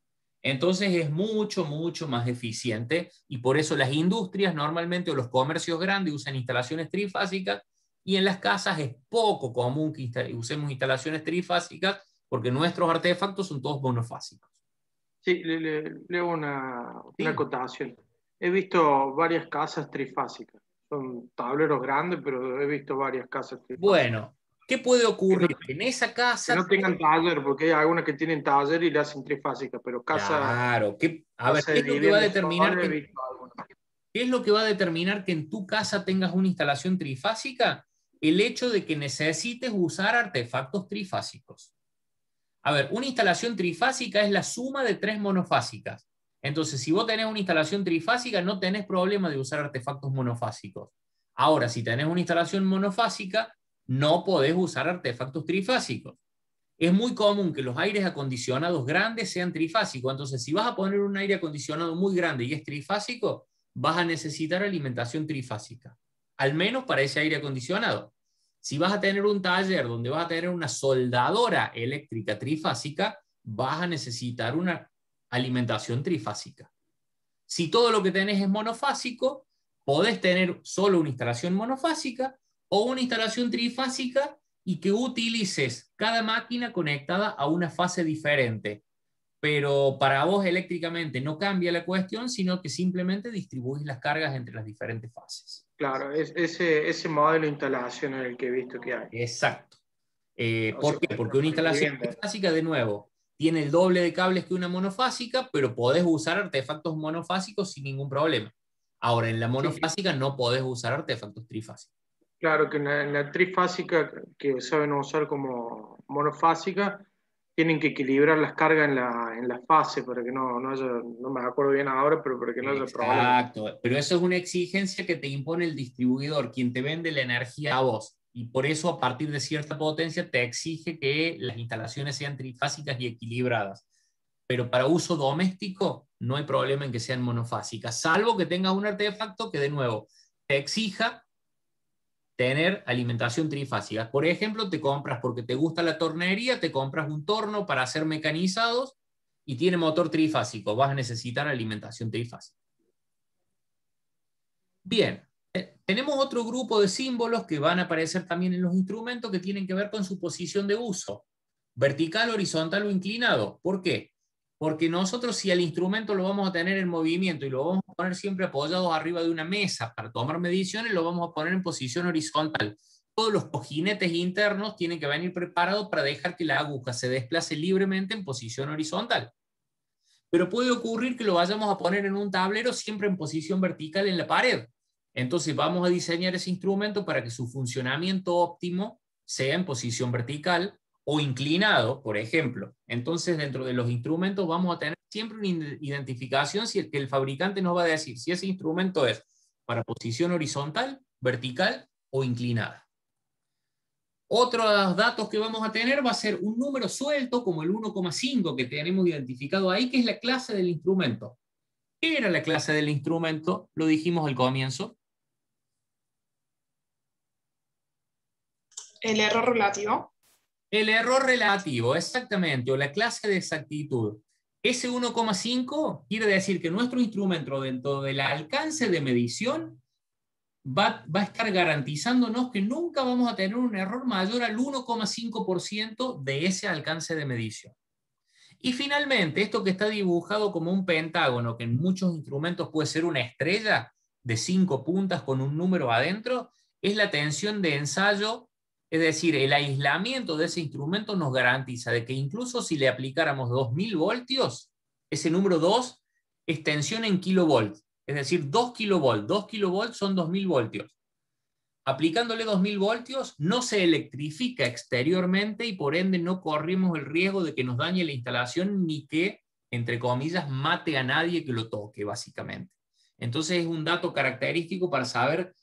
Entonces es mucho, mucho más eficiente, y por eso las industrias normalmente o los comercios grandes usan instalaciones trifásicas, y en las casas es poco común que usemos instalaciones trifásicas porque nuestros artefactos son todos monofásicos. Sí, le hago una acotación. He visto varias casas trifásicas. Son tableros grandes, pero he visto varias casas trifásicas. Bueno, ¿qué puede ocurrir? En esa casa... Que no tengan taller, porque hay algunas que tienen taller y le hacen trifásica, pero casa... Claro, a ver, ¿qué es lo que va a determinar ¿qué es lo que va a determinar que en tu casa tengas una instalación trifásica? El hecho de que necesites usar artefactos trifásicos. A ver, una instalación trifásica es la suma de tres monofásicas. Entonces, si vos tenés una instalación trifásica, no tenés problema de usar artefactos monofásicos. Ahora, si tenés una instalación monofásica, no podés usar artefactos trifásicos. Es muy común que los aires acondicionados grandes sean trifásicos. Entonces, si vas a poner un aire acondicionado muy grande y es trifásico, vas a necesitar alimentación trifásica. Al menos para ese aire acondicionado. Si vas a tener un taller donde vas a tener una soldadora eléctrica trifásica, vas a necesitar una alimentación trifásica. Si todo lo que tenés es monofásico, podés tener solo una instalación monofásica o una instalación trifásica y que utilices cada máquina conectada a una fase diferente. Pero para vos eléctricamente no cambia la cuestión, sino que simplemente distribuís las cargas entre las diferentes fases. Claro, ese modelo de instalación es el que he visto que hay. Exacto. ¿Por qué? Porque una instalación trifásica, de nuevo, tiene el doble de cables que una monofásica, pero podés usar artefactos monofásicos sin ningún problema. Ahora, en la monofásica no podés usar artefactos trifásicos. Claro, que en la trifásica, que saben usar como monofásica, tienen que equilibrar las cargas en la fase para que no haya, no me acuerdo bien ahora, pero para que no haya problema. Exacto, pero eso es una exigencia que te impone el distribuidor, quien te vende la energía a vos, y por eso a partir de cierta potencia te exige que las instalaciones sean trifásicas y equilibradas. Pero para uso doméstico no hay problema en que sean monofásicas, salvo que tengas un artefacto que de nuevo te exija tener alimentación trifásica. Por ejemplo, te compras, porque te gusta la tornería, te compras un torno para hacer mecanizados y tiene motor trifásico. Vas a necesitar alimentación trifásica. Bien, Tenemos otro grupo de símbolos que van a aparecer también en los instrumentos que tienen que ver con su posición de uso. Vertical, horizontal o inclinado. ¿Por qué? Porque nosotros, si el instrumento lo vamos a tener en movimiento y lo vamos a poner siempre apoyado arriba de una mesa para tomar mediciones, lo vamos a poner en posición horizontal. Todos los cojinetes internos tienen que venir preparados para dejar que la aguja se desplace libremente en posición horizontal. Pero puede ocurrir que lo vayamos a poner en un tablero siempre en posición vertical en la pared. Entonces vamos a diseñar ese instrumento para que su funcionamiento óptimo sea en posición vertical o inclinado, por ejemplo. Entonces, dentro de los instrumentos vamos a tener siempre una identificación si el fabricante nos va a decir si ese instrumento es para posición horizontal, vertical o inclinada. Otros datos que vamos a tener va a ser un número suelto, como el 1,5 que tenemos identificado ahí, que es la clase del instrumento. ¿Qué era la clase del instrumento? Lo dijimos al comienzo. El error relativo. El error relativo, exactamente, o la clase de exactitud. Ese 1,5 quiere decir que nuestro instrumento, dentro del alcance de medición, va a estar garantizándonos que nunca vamos a tener un error mayor al 1,5% de ese alcance de medición. Y finalmente, esto que está dibujado como un pentágono, que en muchos instrumentos puede ser una estrella de 5 puntas con un número adentro, es la tensión de ensayo. Es decir, el aislamiento de ese instrumento nos garantiza de que incluso si le aplicáramos 2000 voltios, ese número 2 es tensión en kilovolt. Es decir, 2 kilovolt. 2 kilovolt son 2000 voltios. Aplicándole 2000 voltios no se electrifica exteriormente y por ende no corrimos el riesgo de que nos dañe la instalación ni que, entre comillas, mate a nadie que lo toque, básicamente. Entonces es un dato característico para saber,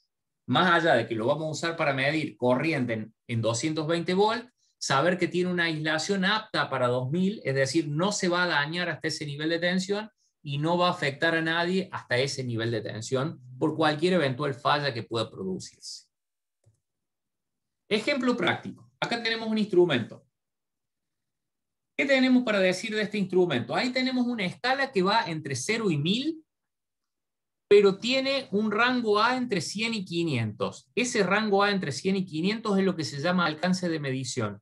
más allá de que lo vamos a usar para medir corriente en 220 volts, saber que tiene una aislación apta para 2000, es decir, no se va a dañar hasta ese nivel de tensión y no va a afectar a nadie hasta ese nivel de tensión por cualquier eventual falla que pueda producirse. Ejemplo práctico. Acá tenemos un instrumento. ¿Qué tenemos para decir de este instrumento? Ahí tenemos una escala que va entre 0 y 1000, pero tiene un rango A entre 100 y 500. Ese rango A entre 100 y 500 es lo que se llama alcance de medición.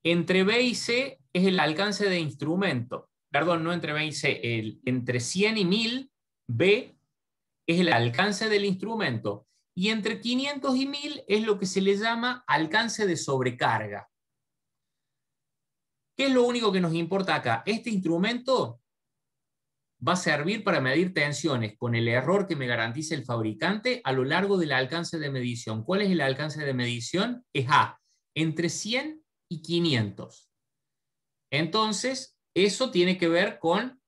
Entre B y C es el alcance de instrumento. Perdón, no entre B y C. Entre 100 y 1000, B es el alcance del instrumento. Y entre 500 y 1000 es lo que se le llama alcance de sobrecarga. ¿Qué es lo único que nos importa acá? Este instrumento va a servir para medir tensiones con el error que me garantiza el fabricante a lo largo del alcance de medición. ¿Cuál es el alcance de medición? Es A, entre 100 y 500. Entonces, eso tiene que ver con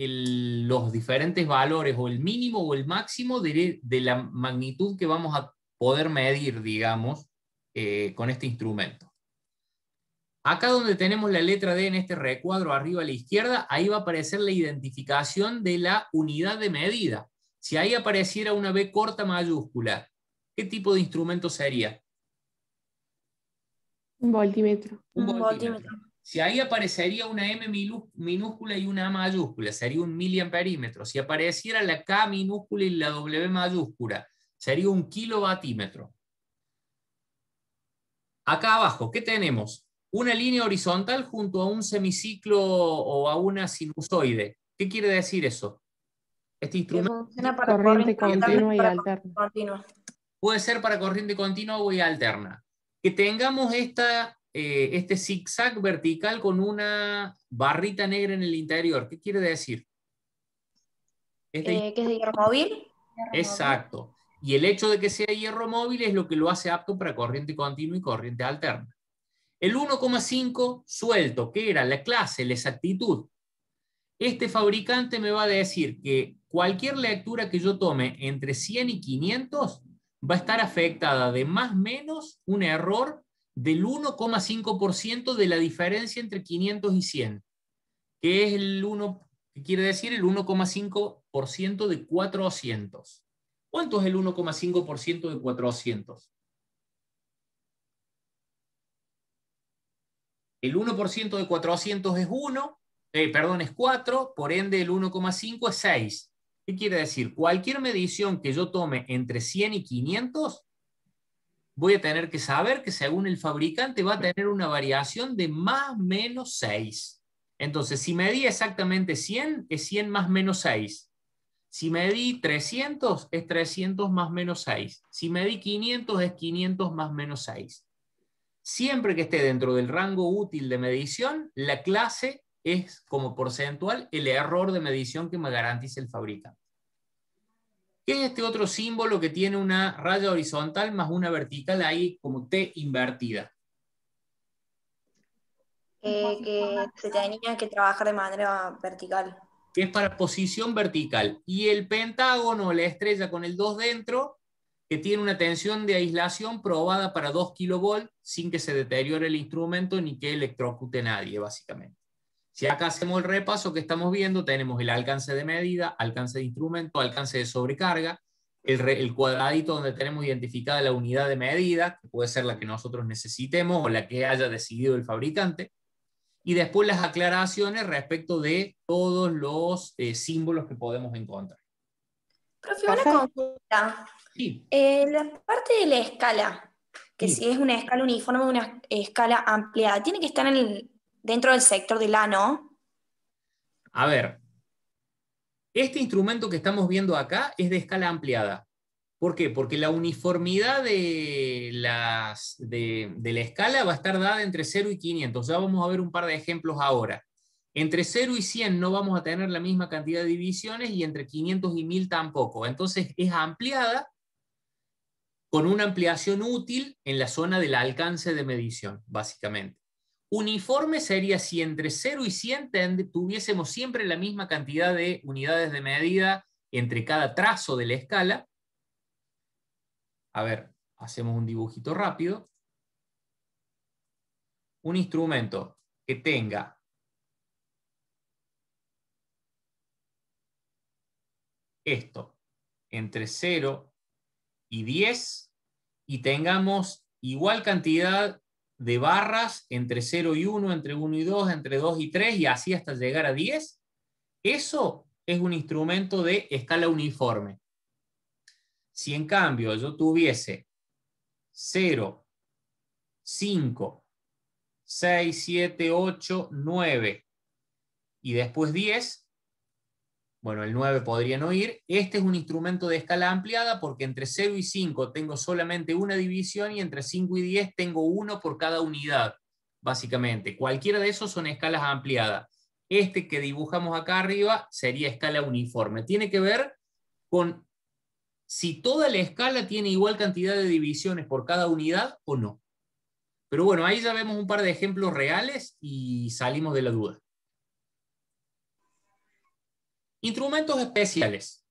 los diferentes valores, o el mínimo o el máximo de la magnitud que vamos a poder medir, digamos, con este instrumento. Acá donde tenemos la letra D en este recuadro arriba a la izquierda, ahí va a aparecer la identificación de la unidad de medida. Si ahí apareciera una B corta mayúscula, ¿qué tipo de instrumento sería? Un voltímetro. Un voltímetro. Si ahí aparecería una M minúscula y una A mayúscula, sería un miliamperímetro. Si apareciera la K minúscula y la W mayúscula, sería un kilovatímetro. Acá abajo, ¿qué tenemos? Una línea horizontal junto a un semiciclo o a una sinusoide. ¿Qué quiere decir eso? Este instrumento funciona para corriente continua y alterna. Puede ser para corriente continua o alterna. Que tengamos este zigzag vertical con una barrita negra en el interior. ¿Qué quiere decir? ¿Que es de hierro móvil? Exacto. Y el hecho de que sea hierro móvil es lo que lo hace apto para corriente continua y corriente alterna. El 1,5 suelto, que era la clase, la exactitud. Este fabricante me va a decir que cualquier lectura que yo tome entre 100 y 500 va a estar afectada de más o menos un error del 1,5% de la diferencia entre 500 y 100, que es ¿qué quiere decir? El 1,5% de 400. ¿Cuánto es el 1,5% de 400? El 1% de 400 es 4, por ende el 1,5 es 6. ¿Qué quiere decir? Cualquier medición que yo tome entre 100 y 500, voy a tener que saber que según el fabricante va a tener una variación de más o menos 6. Entonces, si medí exactamente 100, es 100 más menos 6. Si medí 300, es 300 más menos 6. Si medí 500, es 500 más menos 6. Siempre que esté dentro del rango útil de medición, la clase es como porcentual el error de medición que me garantice el fabricante. ¿Qué es este otro símbolo que tiene una raya horizontal más una vertical ahí como T invertida? Que se tenía que trabajar de manera vertical. Que es para posición vertical. Y el pentágono, la estrella con el 2 dentro, que tiene una tensión de aislación probada para 2 kV sin que se deteriore el instrumento ni que electrocute a nadie, básicamente. Si acá hacemos el repaso que estamos viendo, tenemos el alcance de medida, alcance de instrumento, alcance de sobrecarga, el cuadradito donde tenemos identificada la unidad de medida, que puede ser la que nosotros necesitemos o la que haya decidido el fabricante, y después las aclaraciones respecto de todos los símbolos que podemos encontrar. Profe, una consulta. Sí. La parte de la escala, que Sí. si es una escala uniforme o una escala ampliada, tiene que estar dentro del sector del A, ¿no? A ver, este instrumento que estamos viendo acá es de escala ampliada. ¿Por qué? Porque la uniformidad de la escala va a estar dada entre 0 y 500. Ya vamos a ver un par de ejemplos ahora. Entre 0 y 100 no vamos a tener la misma cantidad de divisiones y entre 500 y 1000 tampoco. Entonces es ampliada con una ampliación útil en la zona del alcance de medición, básicamente. Uniforme sería si entre 0 y 100 tuviésemos siempre la misma cantidad de unidades de medida entre cada trazo de la escala. A ver, hacemos un dibujito rápido. Un instrumento que tenga esto entre 0 y 10 y tengamos igual cantidad de barras entre 0 y 1, entre 1 y 2, entre 2 y 3 y así hasta llegar a 10, eso es un instrumento de escala uniforme. Si en cambio yo tuviese 0, 5, 6, 7, 8, 9 y después 10, bueno, el 9 podría no ir, este es un instrumento de escala ampliada porque entre 0 y 5 tengo solamente una división y entre 5 y 10 tengo uno por cada unidad, básicamente. Cualquiera de esos son escalas ampliadas. Este que dibujamos acá arriba sería escala uniforme. Tiene que ver con si toda la escala tiene igual cantidad de divisiones por cada unidad o no. Pero bueno, ahí ya vemos un par de ejemplos reales y salimos de la duda. Instrumentos especiales.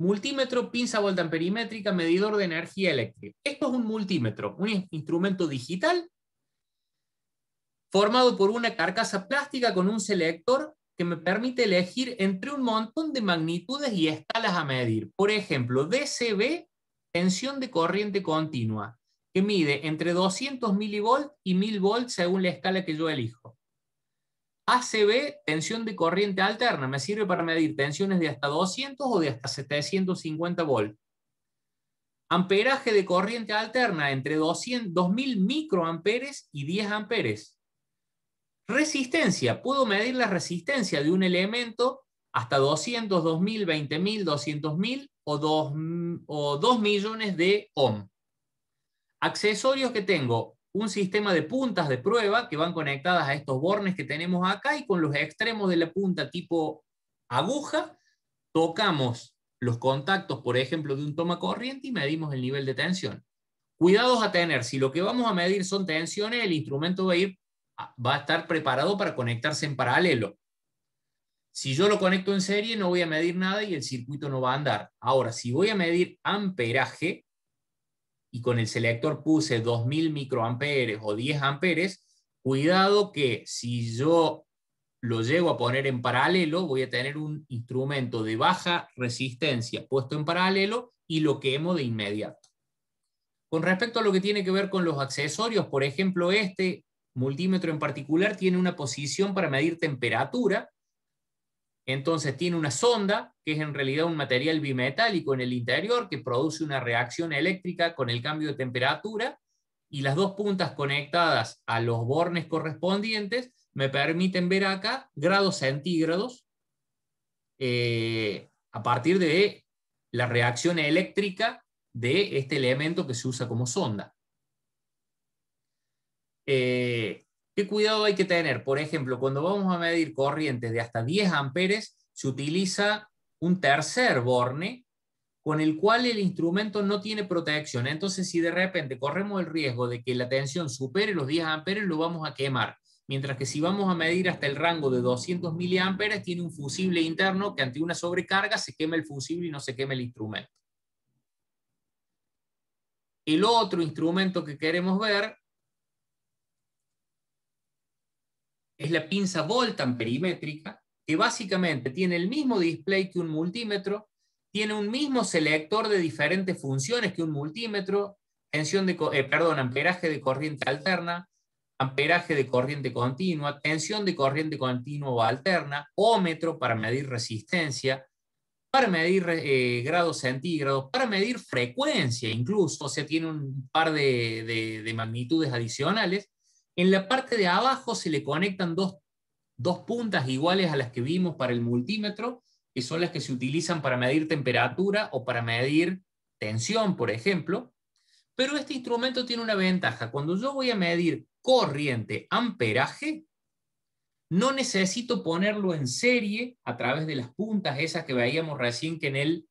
Multímetro, pinza voltamperimétrica, medidor de energía eléctrica. Esto es un multímetro, un instrumento digital formado por una carcasa plástica con un selector que me permite elegir entre un montón de magnitudes y escalas a medir. Por ejemplo, DCB, tensión de corriente continua, que mide entre 200 milivolts y 1000 volts según la escala que yo elijo. ACB, tensión de corriente alterna, me sirve para medir tensiones de hasta 200 o de hasta 750 volts. Amperaje de corriente alterna entre 2000 microamperes y 10 amperes. Resistencia, puedo medir la resistencia de un elemento hasta 200, 2000, 20.000, 200.000 o 2 millones de ohm. Accesorios que tengo. Un sistema de puntas de prueba que van conectadas a estos bornes que tenemos acá y con los extremos de la punta tipo aguja tocamos los contactos, por ejemplo, de un tomacorriente y medimos el nivel de tensión. Cuidados a tener, si lo que vamos a medir son tensiones, el instrumento va a estar preparado para conectarse en paralelo. Si yo lo conecto en serie no voy a medir nada y el circuito no va a andar. Ahora, si voy a medir amperaje, y con el selector puse 2000 microamperes o 10 amperes, cuidado que si yo lo llego a poner en paralelo, voy a tener un instrumento de baja resistencia puesto en paralelo y lo quemo de inmediato. Con respecto a lo que tiene que ver con los accesorios, por ejemplo, este multímetro en particular tiene una posición para medir temperatura. Entonces tiene una sonda, que es en realidad un material bimetálico en el interior, que produce una reacción eléctrica con el cambio de temperatura, y las dos puntas conectadas a los bornes correspondientes me permiten ver acá grados centígrados a partir de la reacción eléctrica de este elemento que se usa como sonda. ¿Qué cuidado hay que tener? Por ejemplo, cuando vamos a medir corrientes de hasta 10 amperes, se utiliza un tercer borne con el cual el instrumento no tiene protección. Entonces, si de repente corremos el riesgo de que la tensión supere los 10 amperes, lo vamos a quemar. Mientras que si vamos a medir hasta el rango de 200 miliamperes, tiene un fusible interno que ante una sobrecarga se quema el fusible y no se quema el instrumento. El otro instrumento que queremos ver es la pinza voltamperimétrica, que básicamente tiene el mismo display que un multímetro, tiene un mismo selector de diferentes funciones que un multímetro, amperaje de corriente alterna, amperaje de corriente continua, tensión de corriente continua o alterna, ómetro para medir resistencia, para medir grados centígrados, para medir frecuencia incluso, o sea, tiene un par de magnitudes adicionales. En la parte de abajo se le conectan dos puntas iguales a las que vimos para el multímetro, que son las que se utilizan para medir temperatura o para medir tensión, por ejemplo. Pero este instrumento tiene una ventaja. Cuando yo voy a medir corriente, amperaje, no necesito ponerlo en serie a través de las puntas esas que veíamos recién, que en el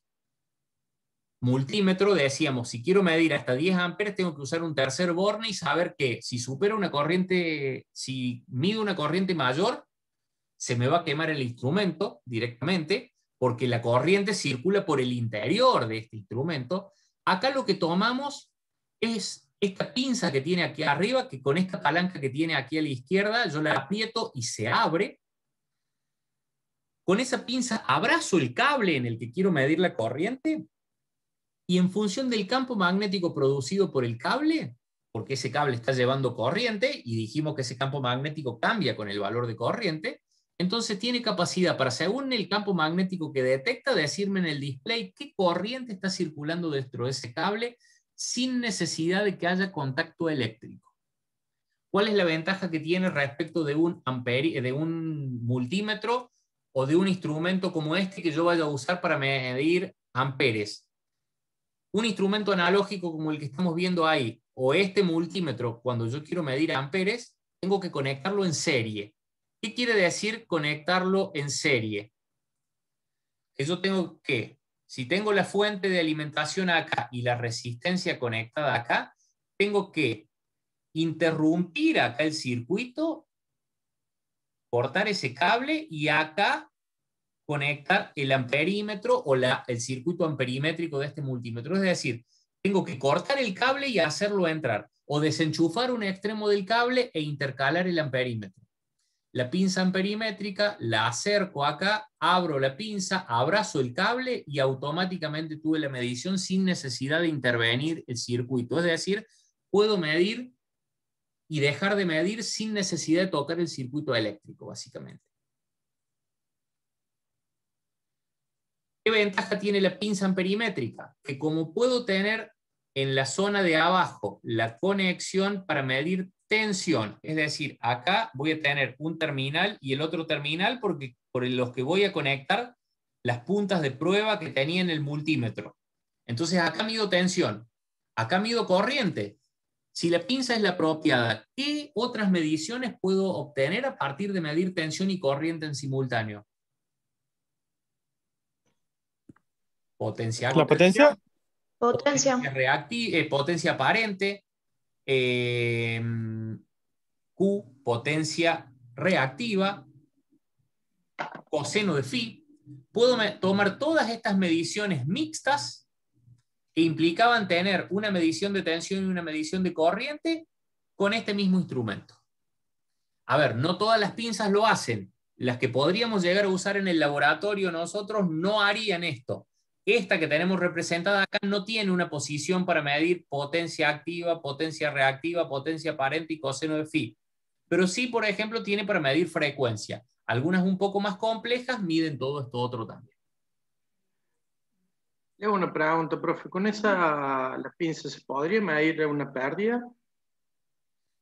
multímetro decíamos, si quiero medir hasta 10 amperes tengo que usar un tercer borne y saber que si supera una corriente, si mido una corriente mayor, se me va a quemar el instrumento directamente, porque la corriente circula por el interior de este instrumento. Acá lo que tomamos es esta pinza que tiene aquí arriba, que con esta palanca que tiene aquí a la izquierda, yo la aprieto y se abre. Con esa pinza abrazo el cable en el que quiero medir la corriente, y en función del campo magnético producido por el cable, porque ese cable está llevando corriente, y dijimos que ese campo magnético cambia con el valor de corriente, entonces tiene capacidad para, según el campo magnético que detecta, decirme en el display qué corriente está circulando dentro de ese cable sin necesidad de que haya contacto eléctrico. ¿Cuál es la ventaja que tiene respecto de un multímetro o de un instrumento como este que yo vaya a usar para medir amperes? Un instrumento analógico como el que estamos viendo ahí, o este multímetro, cuando yo quiero medir amperes, tengo que conectarlo en serie. ¿Qué quiere decir conectarlo en serie? Que yo tengo que, si tengo la fuente de alimentación acá y la resistencia conectada acá, tengo que interrumpir acá el circuito, cortar ese cable y acá conectar el amperímetro o el circuito amperimétrico de este multímetro. Es decir, tengo que cortar el cable y hacerlo entrar, o desenchufar un extremo del cable e intercalar el amperímetro. La pinza amperimétrica la acerco acá, abro la pinza, abrazo el cable y automáticamente tuve la medición sin necesidad de intervenir el circuito. Es decir, puedo medir y dejar de medir sin necesidad de tocar el circuito eléctrico, básicamente. ¿Qué ventaja tiene la pinza amperimétrica? Que como puedo tener en la zona de abajo la conexión para medir tensión, es decir, acá voy a tener un terminal y el otro terminal por los que voy a conectar las puntas de prueba que tenía en el multímetro. Entonces acá mido tensión, acá mido corriente. Si la pinza es la apropiada, ¿qué otras mediciones puedo obtener a partir de medir tensión y corriente en simultáneo? Potencia. ¿La potencia? Potencia. Potencia aparente. Q, potencia reactiva, coseno de phi. Puedo tomar todas estas mediciones mixtas que implicaban tener una medición de tensión y una medición de corriente con este mismo instrumento. A ver, no todas las pinzas lo hacen. Las que podríamos llegar a usar en el laboratorio nosotros no harían esto. Esta que tenemos representada acá no tiene una posición para medir potencia activa, potencia reactiva, potencia aparente y coseno de phi. Pero sí, por ejemplo, tiene para medir frecuencia. Algunas un poco más complejas miden todo esto otro también. Le hago una pregunta, profe. ¿Con la pinza se podría medir una pérdida?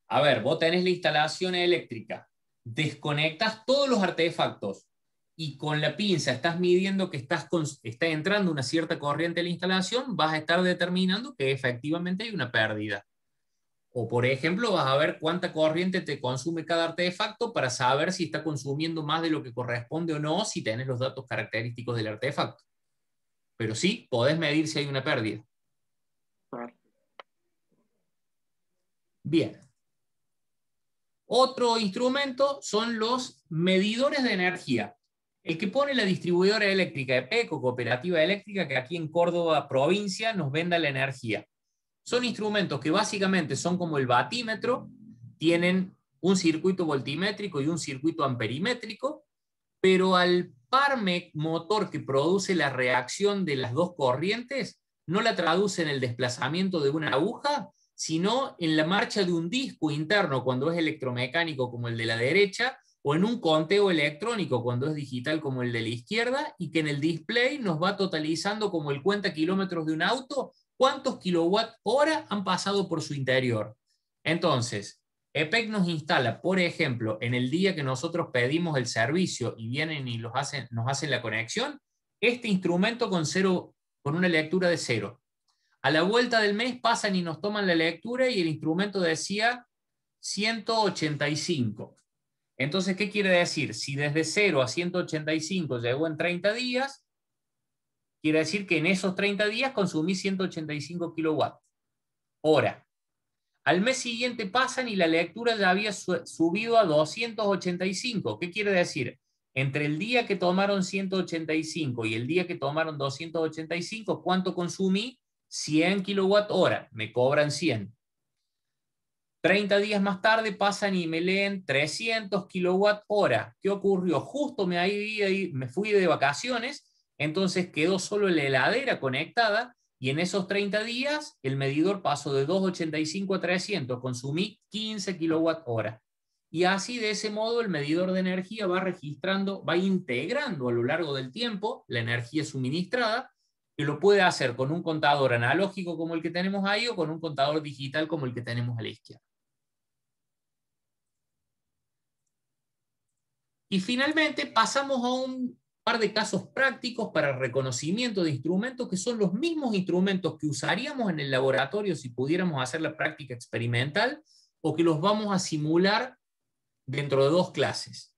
A ver, vos tenés la instalación eléctrica, desconectas todos los artefactos y con la pinza estás midiendo que está entrando una cierta corriente a la instalación, vas a estar determinando que efectivamente hay una pérdida. O, por ejemplo, vas a ver cuánta corriente te consume cada artefacto para saber si está consumiendo más de lo que corresponde o no, si tenés los datos característicos del artefacto. Pero sí, podés medir si hay una pérdida. Bien. Otro instrumento son los medidores de energía. El que pone la distribuidora eléctrica EPEC o Cooperativa Eléctrica, que aquí en Córdoba, provincia, nos venda la energía. Son instrumentos que básicamente son como el batímetro, tienen un circuito voltimétrico y un circuito amperimétrico, pero al par motor que produce la reacción de las dos corrientes, no la traduce en el desplazamiento de una aguja, sino en la marcha de un disco interno cuando es electromecánico como el de la derecha, o en un conteo electrónico cuando es digital como el de la izquierda, y que en el display nos va totalizando como el cuenta kilómetros de un auto, cuántos kilowatt hora han pasado por su interior. Entonces, EPEC nos instala, por ejemplo, en el día que nosotros pedimos el servicio y vienen y nos hacen la conexión, este instrumento con una lectura de 0. A la vuelta del mes pasan y nos toman la lectura y el instrumento decía 185. Entonces, ¿qué quiere decir? Si desde 0 a 185 llegó en 30 días, quiere decir que en esos 30 días consumí 185 kilowatts hora. Al mes siguiente pasan y la lectura ya había subido a 285. ¿Qué quiere decir? Entre el día que tomaron 185 y el día que tomaron 285, ¿cuánto consumí? 100 kilowatt hora. Me cobran 100. 30 días más tarde pasan y me leen 300 kilowatt hora. ¿Qué ocurrió? Justo me fui de vacaciones, entonces quedó solo la heladera conectada y en esos 30 días el medidor pasó de 285 a 300, consumí 15 kilowatt hora. Y así, de ese modo, el medidor de energía va integrando a lo largo del tiempo la energía suministrada, que lo puede hacer con un contador analógico como el que tenemos ahí o con un contador digital como el que tenemos a la izquierda. Y finalmente pasamos a un par de casos prácticos para reconocimiento de instrumentos que son los mismos instrumentos que usaríamos en el laboratorio si pudiéramos hacer la práctica experimental o que los vamos a simular dentro de 2 clases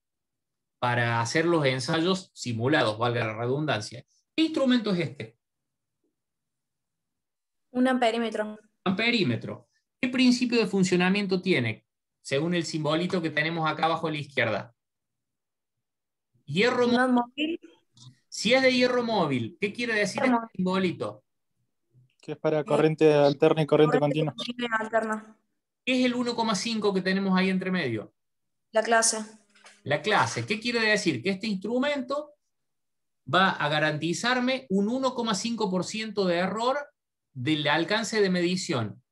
para hacer los ensayos simulados, valga la redundancia. ¿Qué instrumento es este? Un amperímetro. Amperímetro. ¿Qué principio de funcionamiento tiene? Según el simbolito que tenemos acá abajo a la izquierda. Hierro móvil. Si es de hierro móvil, ¿qué quiere decir este simbolito? Que es para corriente alterna y corriente continua. ¿Qué es el 1,5 que tenemos ahí entre medio? La clase. La clase. ¿Qué quiere decir? Que este instrumento va a garantizarme un 1,5% de error del alcance de medición.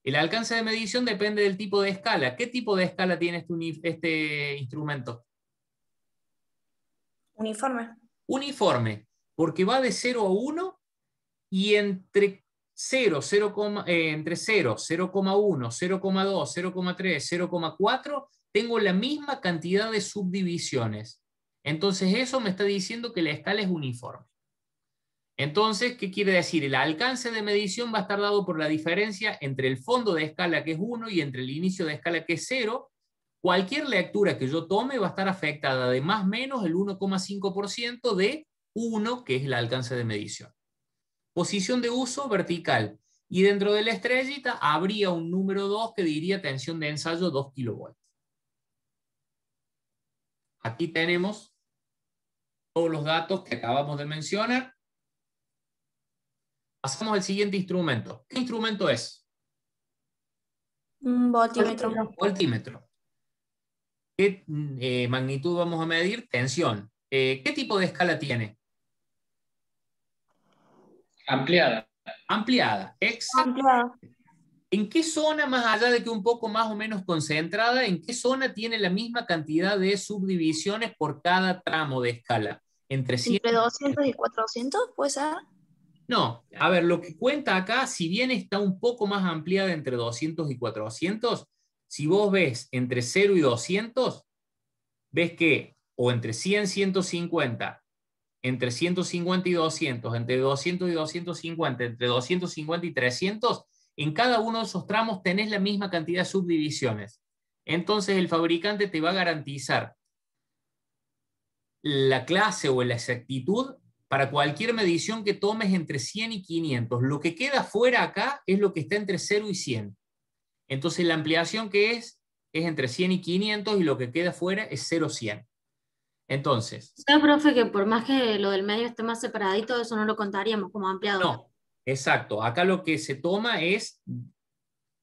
El alcance de medición depende del tipo de escala. ¿Qué tipo de escala tiene este instrumento? Uniforme. Uniforme, porque va de 0 a 1 y entre 0, 0,1, 0,2, 0,3, 0,4 tengo la misma cantidad de subdivisiones. Entonces eso me está diciendo que la escala es uniforme. Entonces, ¿qué quiere decir? El alcance de medición va a estar dado por la diferencia entre el fondo de escala, que es 1, y entre el inicio de escala, que es 0. Cualquier lectura que yo tome va a estar afectada de más o menos el 1,5% de 1, que es el alcance de medición. Posición de uso vertical. Y dentro de la estrellita habría un número 2 que diría tensión de ensayo 2 kV. Aquí tenemos todos los datos que acabamos de mencionar. Pasamos al siguiente instrumento. ¿Qué instrumento es? Un voltímetro. Voltímetro. ¿Qué magnitud vamos a medir? Tensión. ¿Qué tipo de escala tiene? Ampliada. Ampliada. Ampliada. ¿En qué zona, más allá de que un poco más o menos concentrada, en qué zona tiene la misma cantidad de subdivisiones por cada tramo de escala? Entre 100 ¿Entre 200 y 400 puede ser? No, a ver, lo que cuenta acá, si bien está un poco más ampliada entre 200 y 400, si vos ves entre 0 y 200, ves que, o entre 100 150, entre 150 y 200, entre 200 y 250, entre 250 y 300, en cada uno de esos tramos tenés la misma cantidad de subdivisiones. Entonces el fabricante te va a garantizar la clase o la exactitud para cualquier medición que tomes entre 100 y 500. Lo que queda fuera acá es lo que está entre 0 y 100. Entonces la ampliación que es entre 100 y 500 y lo que queda fuera es 0, 100. Entonces... O sea, profe, que por más que lo del medio esté más separadito, eso no lo contaríamos como ampliado. No, exacto. Acá lo que se toma es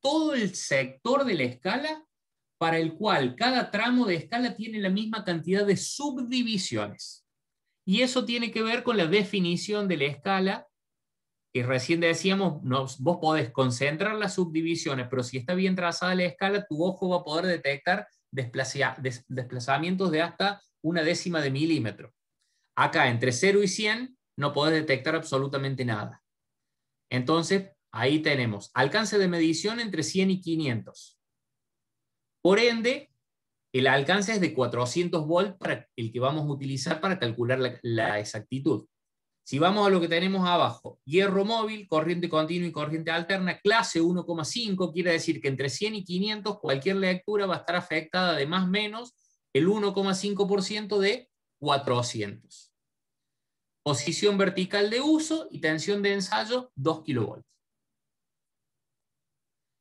todo el sector de la escala para el cual cada tramo de escala tiene la misma cantidad de subdivisiones. Y eso tiene que ver con la definición de la escala, que recién decíamos, vos podés concentrar las subdivisiones, pero si está bien trazada la escala, tu ojo va a poder detectar desplazamientos de hasta 1/10 de milímetro. Acá, entre 0 y 100, no podés detectar absolutamente nada. Entonces, ahí tenemos alcance de medición entre 100 y 500. Por ende, el alcance es de 400 volts para el que vamos a utilizar para calcular la exactitud. Si vamos a lo que tenemos abajo, hierro móvil, corriente continua y corriente alterna, clase 1,5, quiere decir que entre 100 y 500 cualquier lectura va a estar afectada de más o menos el 1,5% de 400. Posición vertical de uso y tensión de ensayo, 2 kV.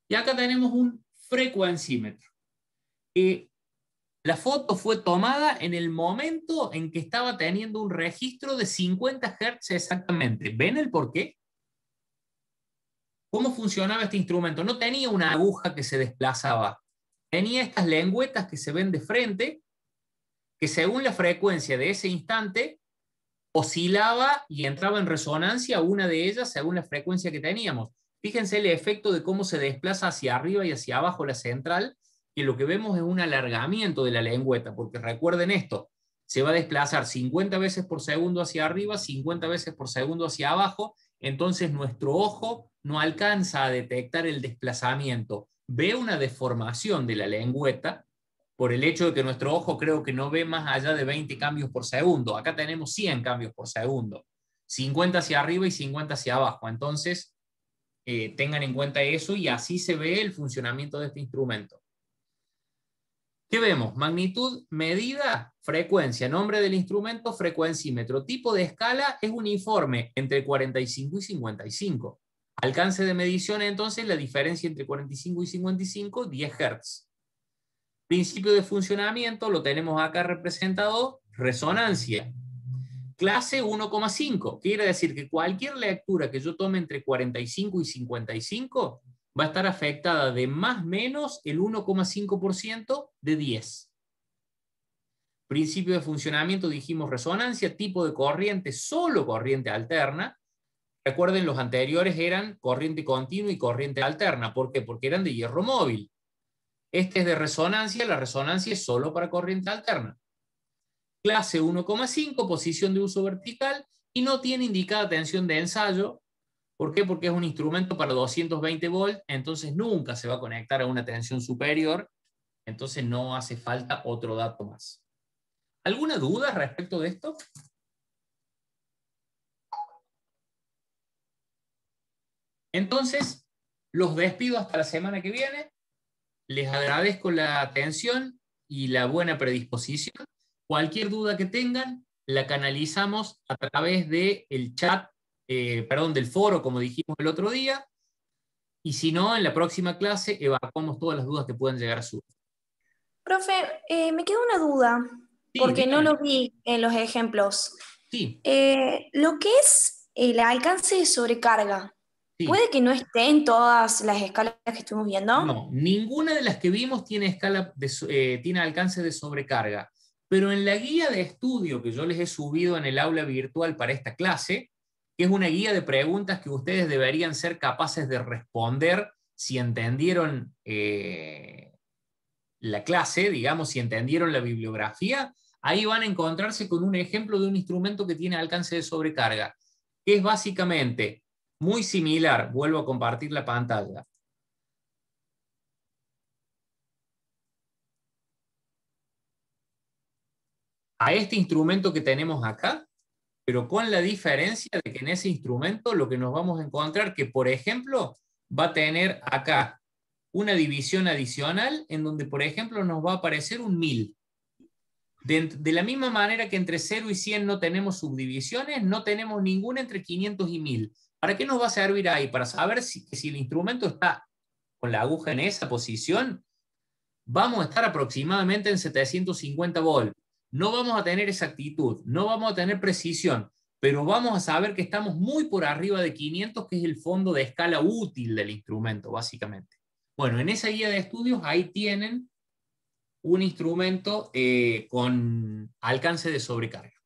Y acá tenemos un frecuencímetro. La foto fue tomada en el momento en que estaba teniendo un registro de 50 Hz exactamente. ¿Ven el por qué? ¿Cómo funcionaba este instrumento? No tenía una aguja que se desplazaba. Tenía estas lengüetas que se ven de frente, que según la frecuencia de ese instante, oscilaba y entraba en resonancia una de ellas según la frecuencia que teníamos. Fíjense el efecto de cómo se desplaza hacia arriba y hacia abajo la central, que lo que vemos es un alargamiento de la lengüeta, porque recuerden esto, se va a desplazar 50 veces por segundo hacia arriba, 50 veces por segundo hacia abajo, entonces nuestro ojo no alcanza a detectar el desplazamiento, ve una deformación de la lengüeta, por el hecho de que nuestro ojo creo que no ve más allá de 20 cambios por segundo, acá tenemos 100 cambios por segundo, 50 hacia arriba y 50 hacia abajo, entonces tengan en cuenta eso y así se ve el funcionamiento de este instrumento. ¿Qué vemos? Magnitud, medida, frecuencia, nombre del instrumento, frecuencímetro. Tipo de escala es uniforme entre 45 y 55. Alcance de medición, entonces, la diferencia entre 45 y 55, 10 Hz. Principio de funcionamiento, lo tenemos acá representado, resonancia. Clase 1,5. Quiere decir que cualquier lectura que yo tome entre 45 y 55 va a estar afectada de más o menos el 1,5% de 10. Principio de funcionamiento, dijimos resonancia, tipo de corriente, solo corriente alterna. Recuerden, los anteriores eran corriente continua y corriente alterna. ¿Por qué? Porque eran de hierro móvil. Este es de resonancia, la resonancia es solo para corriente alterna. Clase 1,5, posición de uso vertical, y no tiene indicada tensión de ensayo. ¿Por qué? Porque es un instrumento para 220 volts, entonces nunca se va a conectar a una tensión superior, entonces no hace falta otro dato más. ¿Alguna duda respecto de esto? Entonces, los despido hasta la semana que viene. Les agradezco la atención y la buena predisposición. Cualquier duda que tengan, la canalizamos a través del chat, del foro, como dijimos el otro día, y si no, en la próxima clase evacuamos todas las dudas que puedan llegar a surgir. Profe, me queda una duda, Sí, porque dígame. no lo vi en los ejemplos. Sí. Lo que es el alcance de sobrecarga, Sí. ¿puede que no esté en todas las escalas que estuvimos viendo? No, ninguna de las que vimos tiene, tiene alcance de sobrecarga, pero en la guía de estudio que yo les he subido en el aula virtual para esta clase, que es una guía de preguntas que ustedes deberían ser capaces de responder si entendieron la clase, digamos, si entendieron la bibliografía, ahí van a encontrarse con un ejemplo de un instrumento que tiene alcance de sobrecarga, que es básicamente muy similar. Vuelvo a compartir la pantalla. A este instrumento que tenemos acá, pero con la diferencia de que en ese instrumento lo que nos vamos a encontrar que, por ejemplo, va a tener acá una división adicional en donde, por ejemplo, nos va a aparecer un 1000. De la misma manera que entre 0 y 100 no tenemos subdivisiones, no tenemos ninguna entre 500 y 1000. ¿Para qué nos va a servir ahí? Para saber si el instrumento está con la aguja en esa posición, vamos a estar aproximadamente en 750 volts. No vamos a tener exactitud, no vamos a tener precisión, pero vamos a saber que estamos muy por arriba de 500, que es el fondo de escala útil del instrumento, básicamente. Bueno, en esa guía de estudios ahí tienen un instrumento con alcance de sobrecarga.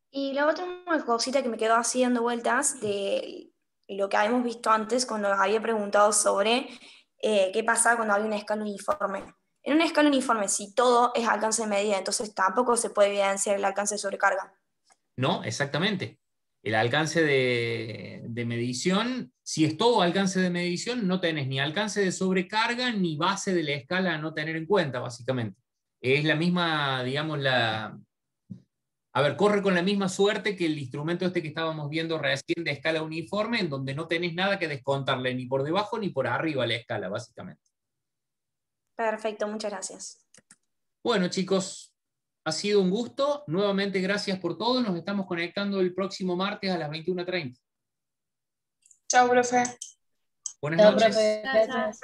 Y la otra cosita que me quedó así dando vueltas de lo que habíamos visto antes cuando había preguntado sobre qué pasa cuando hay una escala uniforme. En una escala uniforme, si todo es alcance de medida, entonces tampoco se puede evidenciar el alcance de sobrecarga. No, exactamente. El alcance de medición, si es todo alcance de medición, no tenés ni alcance de sobrecarga ni base de la escala a no tener en cuenta, básicamente. Es la misma, digamos, a ver, corre con la misma suerte que el instrumento este que estábamos viendo recién de escala uniforme, en donde no tenés nada que descontarle ni por debajo ni por arriba la escala, básicamente. Perfecto, muchas gracias. Bueno, chicos, ha sido un gusto. Nuevamente, gracias por todo. Nos estamos conectando el próximo martes a las 21:30. Chao, profe. Buenas noches. Gracias.